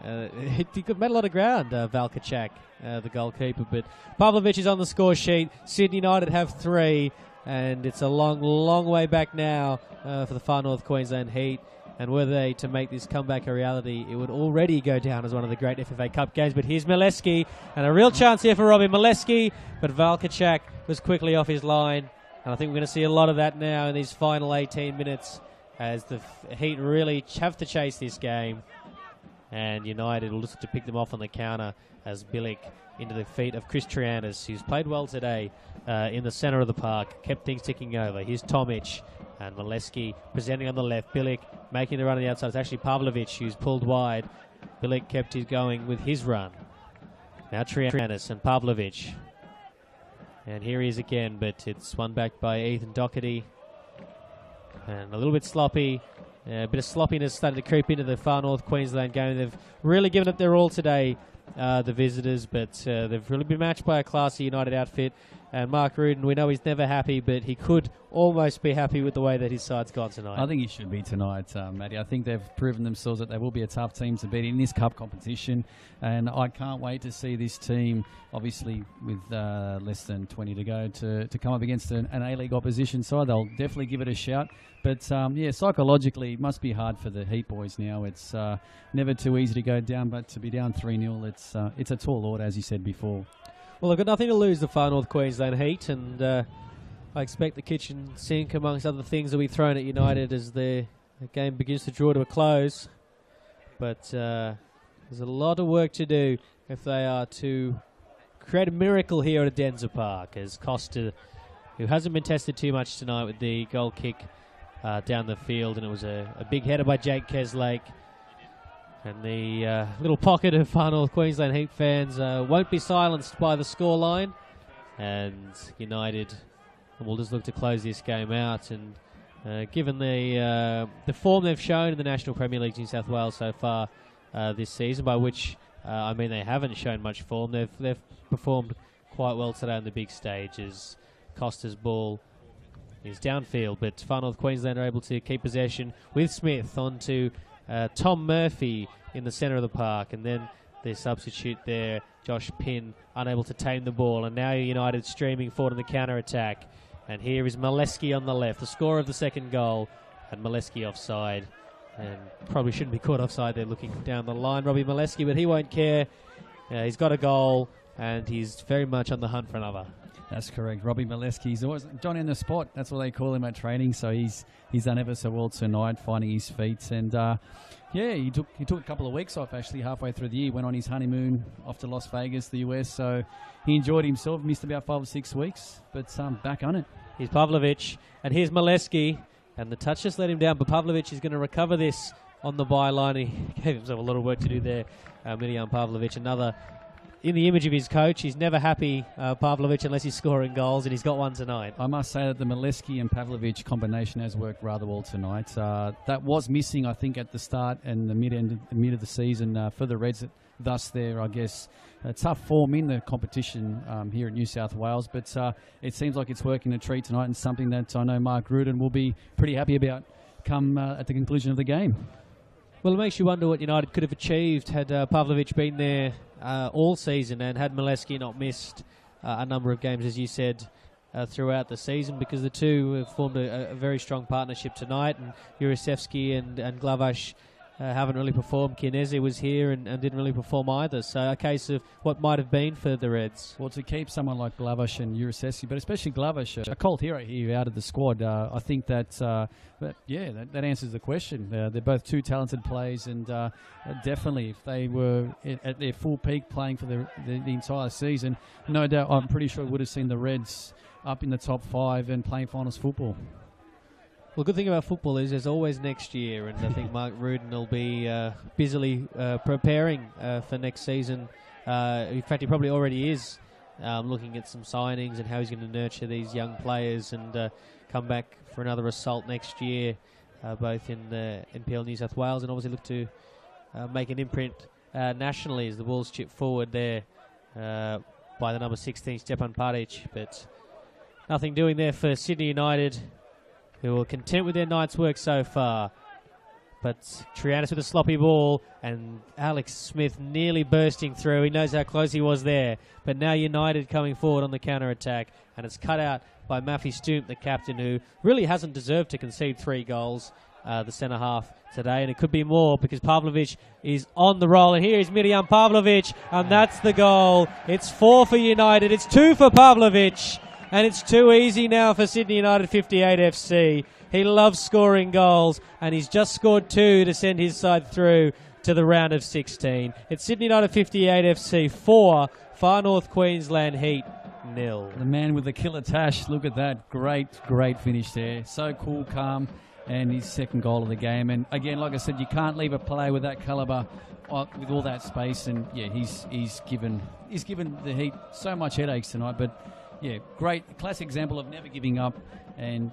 he made a lot of ground, Valkachak, the goalkeeper. But Pavlovic is on the score sheet. Sydney United have 3. And it's a long, long way back now for the Far North Queensland Heat. And were they to make this comeback a reality, it would already go down as one of the great FFA Cup games. But here's Mileski, and a real chance here for Robbie Mileski. But Valkachak was quickly off his line. And I think we're going to see a lot of that now in these final 18 minutes as the Heat really have to chase this game. And United will look to pick them off on the counter as Bilic into the feet of Chris Trianis, who's played well today in the centre of the park, kept things ticking over. Here's Tomic. And Mileski presenting on the left. Bilic making the run on the outside. It's actually Pavlovic who's pulled wide. Bilic kept his going with his run. Now Trianis and Pavlovic. And here he is again, but it's won back by Ethan Doherty. And a little bit sloppy. A bit of sloppiness starting to creep into the Far North Queensland game. They've really given it their all today, the visitors, but they've really been matched by a classy United outfit. And Mark Ruden, we know he's never happy, but he could almost be happy with the way that his side's gone tonight. I think he should be tonight, Matty. I think they've proven themselves that they will be a tough team to beat in this cup competition. And I can't wait to see this team, obviously with less than 20 to go, to come up against an A-League opposition side. They'll definitely give it a shout. But, yeah, psychologically, it must be hard for the Heat boys now. It's never too easy to go down, but to be down 3-0, it's a tall order, as you said before. Well, they've got nothing to lose, the Far North Queensland Heat, and I expect the kitchen sink, amongst other things, will be thrown at United as the game begins to draw to a close. But there's a lot of work to do if they are to create a miracle here at Adenza Park, as Costa, who hasn't been tested too much tonight with the goal kick down the field, and it was a big header by Jake Keslake. And the little pocket of Far North Queensland Heat fans won't be silenced by the scoreline. And United will just look to close this game out. And given the form they've shown in the National Premier League New South Wales so far this season, by which I mean they haven't shown much form, they've performed quite well today on the big stage as Costa's ball is downfield. But Far North Queensland are able to keep possession with Smith onto Tom Murphy in the centre of the park, and then their substitute there, Josh Pinn, unable to tame the ball, and now United streaming forward in the counter-attack. And here is Mileski on the left, the scorer of the second goal, and Mileski offside, and probably shouldn't be caught offside there looking down the line, Robbie Mileski, but he won't care. He's got a goal, and he's very much on the hunt for another. That's correct. Robbie Mileski, he's always John in the spot. That's what they call him at training. So he's done ever so well tonight, finding his feet. And yeah, he took a couple of weeks off actually halfway through the year. Went on his honeymoon off to Las Vegas, the US. So he enjoyed himself. Missed about 5 or 6 weeks, but back on it. Here's Pavlovic, and here's Mileski, and the touch just let him down. But Pavlovic is going to recover this on the byline. He gave himself a lot of work to do there. Mirjam Pavlovic, another. In the image of his coach, he's never happy, Pavlovic, unless he's scoring goals, and he's got one tonight. I must say that the Mileski and Pavlovic combination has worked rather well tonight. That was missing, I think, at the start and the mid of the season for the Reds. Thus, they're, I guess, a tough form in the competition here at New South Wales. But it seems like it's working a treat tonight, and something that I know Mark Ruden will be pretty happy about come at the conclusion of the game. Well, it makes you wonder what United could have achieved had Pavlovic been there all season and had Mileski not missed a number of games, as you said, throughout the season, because the two have formed a very strong partnership tonight, and Jurasevski and Glavash haven't really performed. Chiesa was here and didn't really perform either, so a case of what might have been for the Reds. Well, to keep someone like Glavash and Jurasevski, but especially Glavash, a cold hero here out of the squad, I think that answers the question. They're both two talented players, and definitely if they were at their full peak playing for the entire season, no doubt I'm pretty sure we would have seen the Reds up in the top 5 and playing finals football. Well, the good thing about football is there's always next year, and I think Mark Rudin will be busily preparing for next season. In fact, he probably already is looking at some signings and how he's going to nurture these young players and come back for another assault next year, both in NPL New South Wales, and obviously look to make an imprint nationally as the Wolves chip forward there by the number 16, Stepan Paric. But nothing doing there for Sydney United, who are content with their night's work so far. But Trianis with a sloppy ball, and Alex Smith nearly bursting through. He knows how close he was there. But now United coming forward on the counter-attack, and it's cut out by Maffy Stoomp, the captain, who really hasn't deserved to concede 3 goals, the centre-half today. And it could be more, because Pavlovic is on the roll. And here is Mirjam Pavlovic, and that's the goal. It's 4 for United. It's 2 for Pavlovic. And it's too easy now for Sydney United 58 FC. He loves scoring goals, and he's just scored 2 to send his side through to the round of 16. It's Sydney United 58 FC 4, Far North Queensland Heat 0. The man with the killer tash, look at that. Great finish there. So cool, calm, and his second goal of the game. And again, like I said, you can't leave a player with that calibre with all that space. And yeah, he's given the Heat so much headaches tonight, but yeah, great classic example of never giving up, and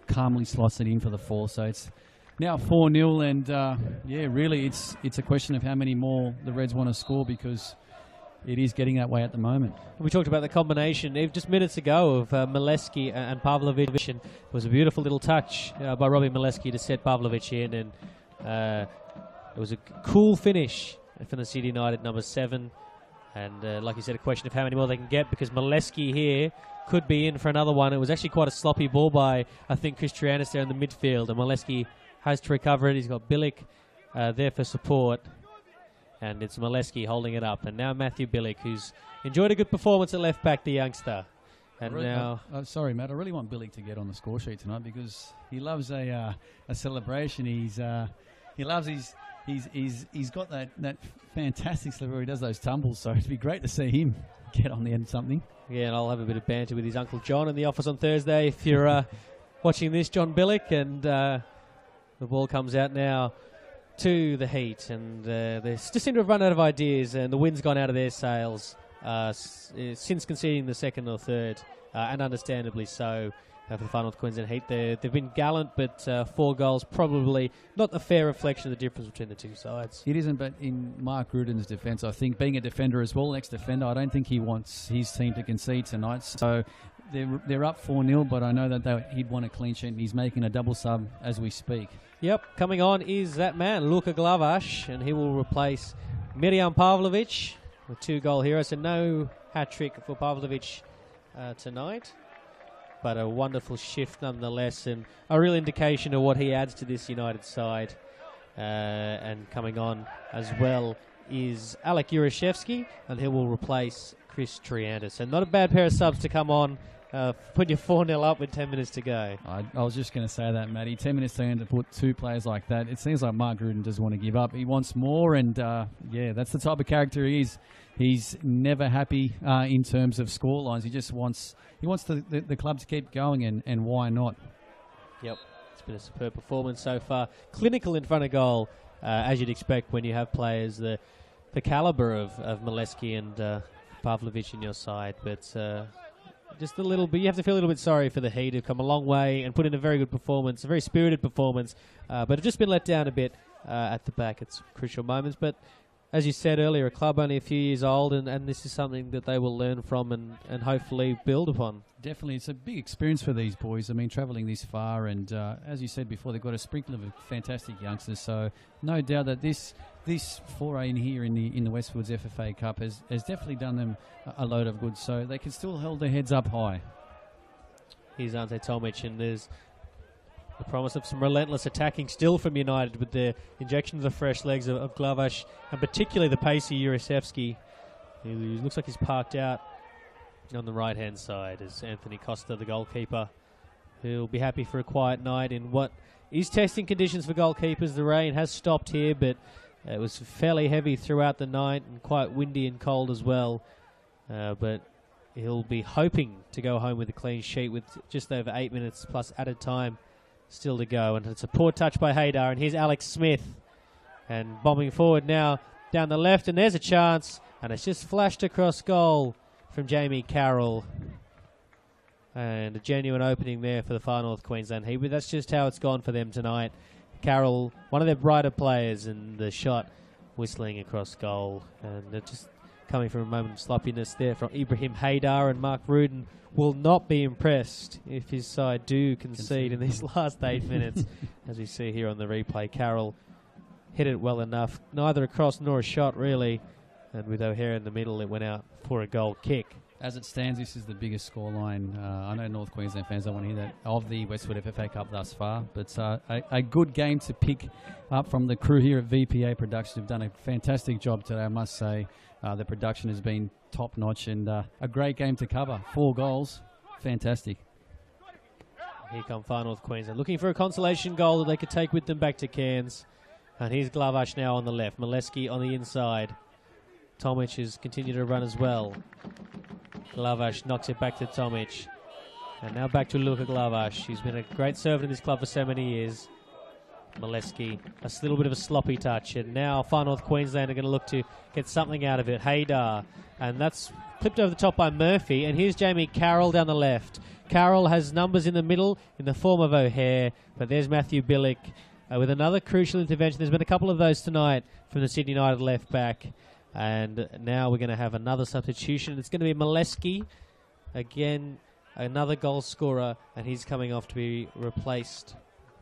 calmly slots it in for the 4. So it's now 4-0, and really it's a question of how many more the Reds want to score, because it is getting that way at the moment. We talked about the combination just minutes ago of Mileski and Pavlovic, and it was a beautiful little touch by Robbie Mileski to set Pavlovic in, and it was a cool finish for the City United number 7. And like you said, a question of how many more they can get, because Mileski here could be in for another one. It was actually quite a sloppy ball by, I think, Chris Trianis there in the midfield, and Mileski has to recover it. He's got Bilic there for support, and it's Mileski holding it up. And now Matthew Bilic, who's enjoyed a good performance at left back, the youngster. And now... sorry, Matt, I really want Bilic to get on the score sheet tonight, because he loves a celebration. He loves his... He's got that fantastic slip where he does those tumbles, so it'd be great to see him get on the end of something. Yeah, and I'll have a bit of banter with his Uncle John in the office on Thursday if you're watching this, John Bilic. And the ball comes out now to the Heat, and they just seem to have run out of ideas, and the wind's gone out of their sails since conceding the second or third, and understandably so. For the Far North Queensland Heat, they've been gallant, but 4 goals probably not a fair reflection of the difference between the two sides. It isn't, but in Mark Rudin's defence, I think, being a defender as well, ex-defender, I don't think he wants his team to concede tonight. So they're up 4-0, but I know that he'd want a clean sheet, and he's making a double sub as we speak. Yep, coming on is that man, Luka Glavash, and he will replace Mirjam Pavlovic, the 2-goal hero. So no hat-trick for Pavlovic tonight, but a wonderful shift nonetheless, and a real indication of what he adds to this United side. And coming on as well is Alek Jurasevski, and he will replace Chris Trianis. And not a bad pair of subs to come on when you're 4-0 up with 10 minutes to go. I was just going to say that, Matty. 10 minutes to put 2 players like that. It seems like Mark Rudin doesn't want to give up. He wants more, and that's the type of character he is. He's never happy in terms of score lines. He just wants the club to keep going, and why not? Yep, it's been a superb performance so far. Clinical in front of goal, as you'd expect when you have players the calibre of Mileski and Pavlovic in your side. But just a little bit, you have to feel a little bit sorry for the Heat, who've come a long way and put in a very good performance, a very spirited performance, but have just been let down a bit at the back at some crucial moments. But as you said earlier, a club only a few years old, and this is something that they will learn from and hopefully build upon. Definitely, it's a big experience for these boys. I mean, travelling this far, and as you said before, they've got a sprinkle of fantastic youngsters. So no doubt that this foray in here in the Westfield FFA Cup has definitely done them a load of good. So they can still hold their heads up high. Here's Ante Tomic, and there's the promise of some relentless attacking still from United with the injection of the fresh legs of Glavash, and particularly the pacey Jurasevski. He looks like he's parked out on the right-hand side as Anthony Costa, the goalkeeper, who'll be happy for a quiet night in what is testing conditions for goalkeepers. The rain has stopped here, but it was fairly heavy throughout the night and quite windy and cold as well. But he'll be hoping to go home with a clean sheet with just over 8 minutes plus added time still to go. And it's a poor touch by Haydar, and here's Alex Smith. And bombing forward now down the left, and there's a chance, and it's just flashed across goal from Jamie Carroll. And a genuine opening there for the Far North Queensland Heat, but that's just how it's gone for them tonight. Carroll, one of their brighter players, and the shot whistling across goal. And they're just coming from a moment of sloppiness there from Ibrahim Haydar, and Mark Rudin will not be impressed if his side do concede in these last 8 minutes. As we see here on the replay, Carroll hit it well enough, neither a cross nor a shot really, and with O'Hare in the middle it went out for a goal kick. As it stands, this is the biggest scoreline. I know North Queensland fans don't want to hear that of the Westfield FFA Cup thus far, but a good game to pick up from the crew here at VPA Production. Have done a fantastic job today, I must say. The production has been top-notch, and a great game to cover. 4 goals, fantastic. Here come Far North Queensland, looking for a consolation goal that they could take with them back to Cairns. And here's Glavash now on the left, Mileski on the inside. Tomic has continued to run as well. Glavash knocks it back to Tomic. And now back to Luka Glavash. He's been a great servant in this club for so many years. Mileski, a little bit of a sloppy touch. And now Far North Queensland are going to look to get something out of it. Haydar. And that's clipped over the top by Murphy. And here's Jamie Carroll down the left. Carroll has numbers in the middle in the form of O'Hare. But there's Matthew Billick with another crucial intervention. There's been a couple of those tonight from the Sydney United left back. And now we're going to have another substitution. It's going to be Mileski. Again, another goal scorer. And he's coming off to be replaced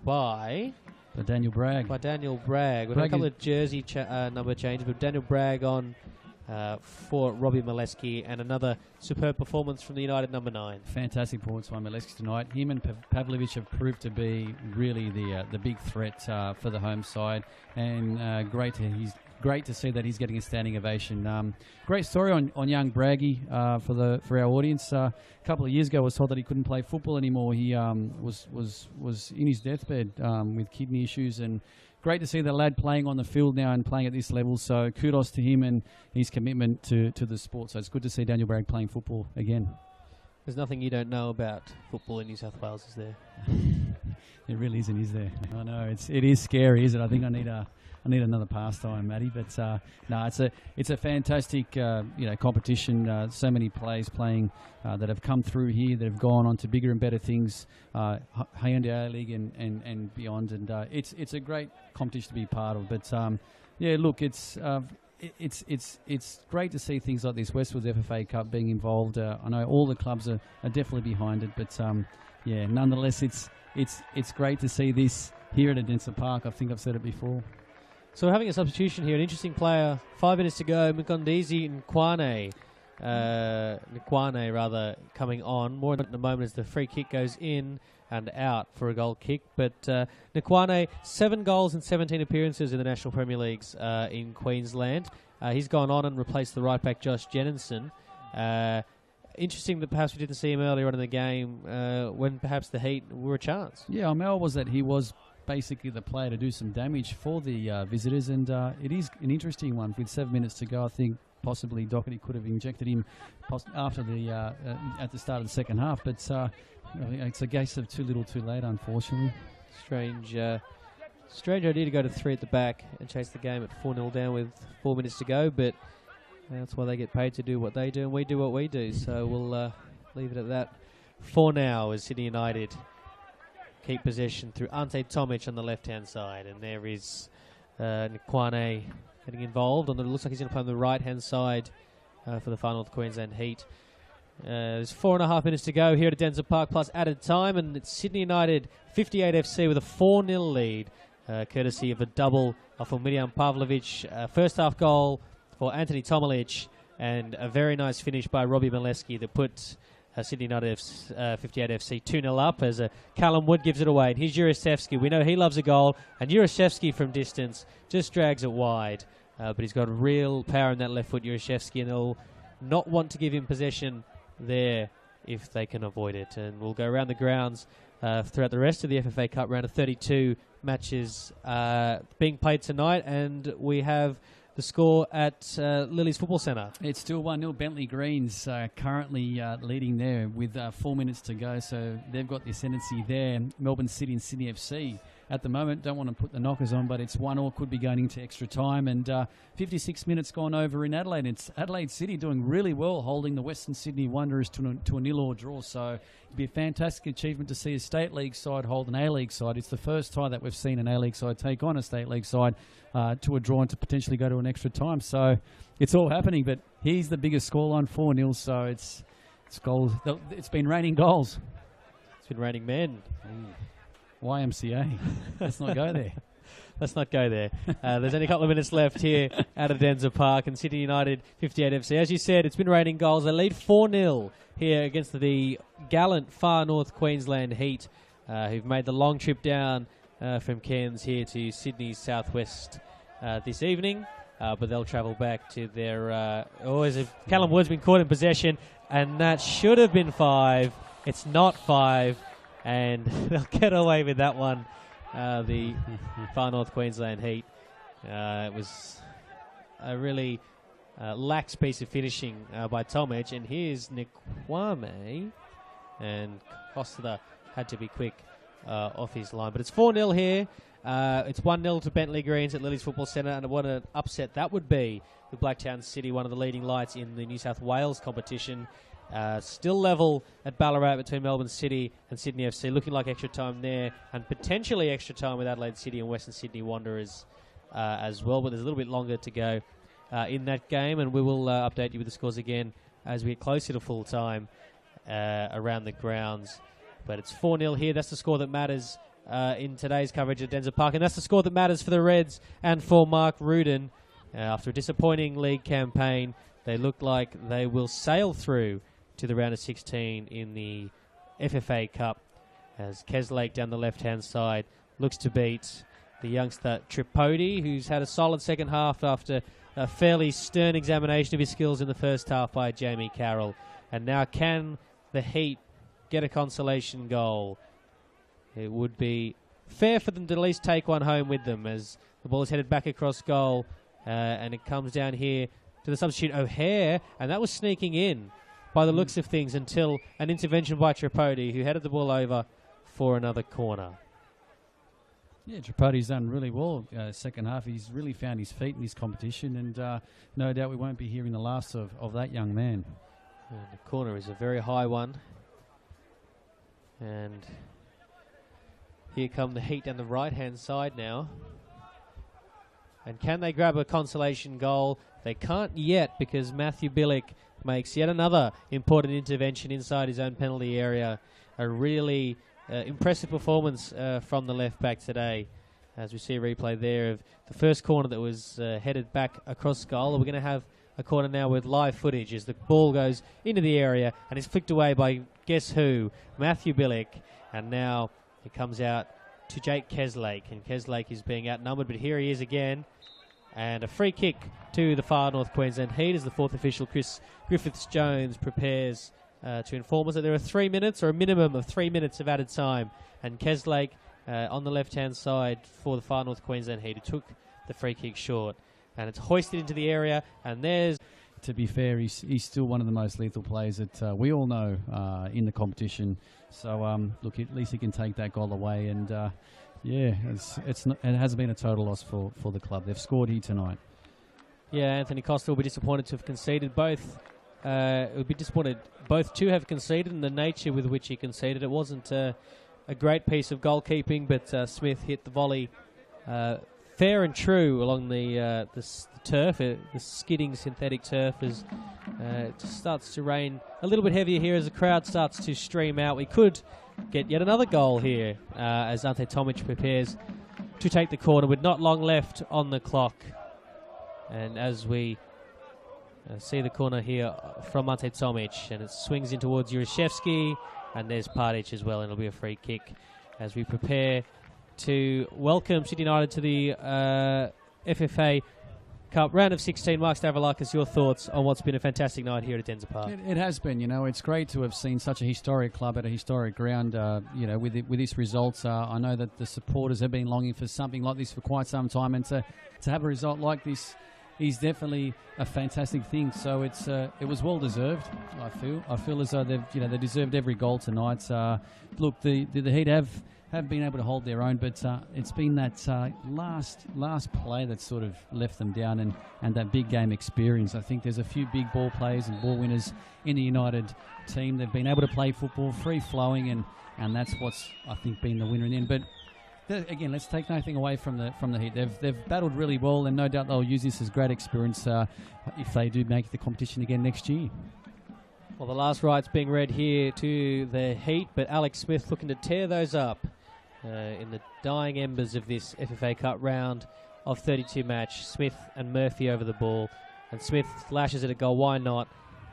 by Daniel Bragg. We've had a couple of jersey number changes, but Daniel Bragg on for Robbie Mileski, and another superb performance from the United number 9. Fantastic performance by Mileski tonight. Him and Pavlovic have proved to be really the big threat for the home side, and great to see that he's getting a standing ovation. Great story on young Braggy for our audience. A couple of years ago, I was told that he couldn't play football anymore. He was in his deathbed with kidney issues, and great to see the lad playing on the field now and playing at this level. So kudos to him and his commitment to the sport. So it's good to see Daniel Bragg playing football again. There's nothing you don't know about football in New South Wales, is there? It really isn't, is there? I know it is scary, is it? I think I need another pastime, Matty. But no, it's a fantastic competition. So many players playing that have come through here, that have gone on to bigger and better things, Hyundai A League and beyond. And it's a great competition to be part of. But look, it's great to see things like this Westfield FFA Cup being involved. I know all the clubs are definitely behind it, but nonetheless, it's great to see this here at Adensa Park. I think I've said it before. So we're having a substitution here. An interesting player. 5 minutes to go. Mkondizi Nkwane. Nkwane, coming on. More in a moment as the free kick goes in and out for a goal kick. But Nkwane, 7 goals and 17 appearances in the National Premier Leagues in Queensland. He's gone on and replaced the right back Josh Jenninson. Interesting that perhaps we didn't see him earlier on in the game when perhaps the Heat were a chance. Yeah, our mail was that he was basically the player to do some damage for the visitors, and it is an interesting one. With 7 minutes to go, I think possibly Doherty could have injected him after at the start of the second half, but it's a case of too little too late, unfortunately. Strange idea to go to 3 at the back and chase the game at 4-0 down with 4 minutes to go, but that's why they get paid to do what they do, and we do what we do, so we'll leave it at that for now as Sydney United keep possession through Ante Tomic on the left-hand side. And there is Nkwane getting involved. It looks like he's going to play on the right-hand side for the Far North Queensland Heat. There's 4.5 minutes to go here at Denver Park plus added time, and it's Sydney United 58 FC with a 4-0 lead, courtesy of a double from Miljan Pavlovic. First half goal for Anthony Tomalic, and a very nice finish by Robbie Mileski that put Sydney United 58 FC 2-0 up as Callum Wood gives it away. And here's Juraszewski. We know he loves a goal, and Juraszewski from distance just drags it wide. But he's got real power in that left foot, Juraszewski, and they'll not want to give him possession there if they can avoid it. And we'll go around the grounds throughout the rest of the FFA Cup round of 32 matches being played tonight, and we have the score at Lily's Football Centre. It's still 1-0. Bentley Greens currently leading there with 4 minutes to go, so they've got the ascendancy there. Melbourne City and Sydney FC at the moment, don't want to put the knockers on, but it's 1-1, could be going into extra time, and 56 minutes gone over in Adelaide. It's Adelaide City doing really well, holding the Western Sydney Wanderers to a 0-0 draw, so it'd be a fantastic achievement to see a State League side hold an A-League side. It's the first time that we've seen an A-League side take on a State League side to a draw and to potentially go to an extra time, so it's all happening, but here's the biggest scoreline, 4-0, so it's goals. It's been raining goals. It's been raining men. YMCA. Let's not go there. Let's not go there. There's only a couple of minutes left here out of Denver Park, and Sydney United 58 FC. As you said, it's been raining goals. They lead 4-0 here against the gallant Far North Queensland Heat, who've made the long trip down from Cairns here to Sydney's southwest this evening. But they'll travel back to their... Callum Wood's been caught in possession, and that should have been 5. It's not 5. And they'll get away with that one, the Far North Queensland Heat. It was a really lax piece of finishing by Tomic. And here's Nick Kwame. And Costa had to be quick off his line. But it's 4-0 here. It's 1-0 to Bentley Greens at Lily's Football Centre. And what an upset that would be with Blacktown City, one of the leading lights in the New South Wales competition. Still level at Ballarat between Melbourne City and Sydney FC. Looking like extra time there, and potentially extra time with Adelaide City and Western Sydney Wanderers as well. But there's a little bit longer to go in that game, and we will update you with the scores again as we get closer to full time around the grounds. But it's 4-0 here. That's the score that matters in today's coverage at Denver Park, and that's the score that matters for the Reds and for Mark Rudin. After a disappointing league campaign, they look like they will sail through to the round of 16 in the FFA Cup, as Keslake down the left-hand side looks to beat the youngster Tripodi, who's had a solid second half after a fairly stern examination of his skills in the first half by Jamie Carroll. And now can the Heat get a consolation goal? It would be fair for them to at least take one home with them, as the ball is headed back across goal, and it comes down here to the substitute O'Hare, and that was sneaking in by the looks of things until an intervention by Tripodi, who headed the ball over for another corner. Yeah, Tripodi's done really well second half. He's really found his feet in this competition, and no doubt we won't be hearing the last of that young man. And the corner is a very high one. And here come the Heat down the right-hand side now. And can they grab a consolation goal? They can't yet, because Matthew Billick makes yet another important intervention inside his own penalty area. A really impressive performance from the left-back today, as we see a replay there of the first corner that was headed back across goal. We're going to have a corner now with live footage as the ball goes into the area and is flicked away by guess who? Matthew Billick. And now it comes out to Jake Keslake, and Keslake is being outnumbered, but here he is again. And a free kick to the Far North Queensland Heat as the fourth official, Chris Griffiths-Jones, prepares to inform us that there are 3 minutes, or a minimum of 3 minutes of added time. And Keslake on the left-hand side for the Far North Queensland Heat, who took the free kick short. And it's hoisted into the area, and there's... To be fair, he's still one of the most lethal players that we all know in the competition. So, look, at least he can take that goal away, and... yeah, it hasn't been a total loss for the club. They've scored here tonight. Yeah, Anthony Costa will be disappointed to have conceded both. Would be disappointed both to have conceded, and the nature with which he conceded. It wasn't a great piece of goalkeeping, but Smith hit the volley fair and true along the turf, the skidding synthetic turf, as it starts to rain a little bit heavier here as the crowd starts to stream out. We could get yet another goal here as Ante Tomic prepares to take the corner with not long left on the clock. And as we see the corner here from Ante Tomic, and it swings in towards Jurashevsky, and there's Pardic as well, and it'll be a free kick as we prepare to welcome Sydney United to the FFA Cup round of 16. Mark Stavroulakis, your thoughts on what's been a fantastic night here at Denzer Park? It has been. It's great to have seen such a historic club at a historic ground. With this result, I know that the supporters have been longing for something like this for quite some time, and to have a result like this is definitely a fantastic thing. So it was well deserved. I feel as though they deserved every goal tonight. Look, the Heat have been able to hold their own, but it's been that last play that sort of left them down, and that big game experience. I think there's a few big ball players and ball winners in the United team. They've been able to play football free flowing, and that's what's, I think, been the winner in the end. But again, let's take nothing away from the Heat. They've battled really well, and no doubt they'll use this as great experience if they do make the competition again next year. Well, the last right's being read here to the Heat, but Alex Smith looking to tear those up in the dying embers of this FFA Cup round of 32 match. Smith and Murphy over the ball, and Smith lashes at a goal. Why not?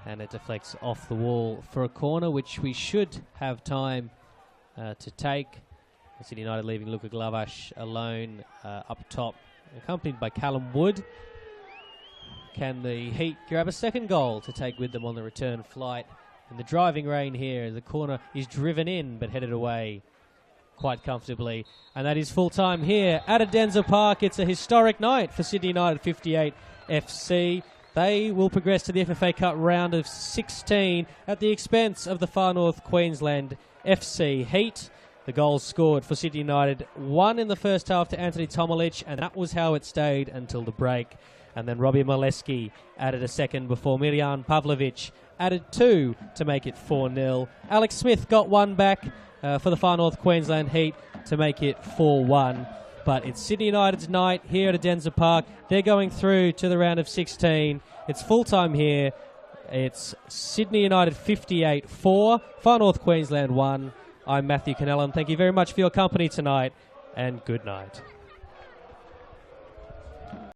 And it deflects off the wall for a corner, which we should have time to take. Sydney United leaving Luka Glavash alone up top, accompanied by Callum Wood. Can the Heat grab a second goal to take with them on the return flight? In the driving rain here, the corner is driven in but headed away quite comfortably. And that is full time here at Denzer Park. It's a historic night for Sydney United 58 FC. They will progress to the FFA Cup round of 16 at the expense of the Far North Queensland FC Heat. The goals scored for Sydney United, one in the first half to Anthony Tomic, and that was how it stayed until the break. And then Robbie Molesky added a second before Miljan Pavlovic added two to make it 4-0. Alex Smith got one back for the Far North Queensland Heat to make it 4-1. But it's Sydney United's night here at Denzer Park. They're going through to the round of 16. It's full-time here. It's Sydney United 58-4, Far North Queensland 1. I'm Matthew Connellan. Thank you very much for your company tonight, and good night.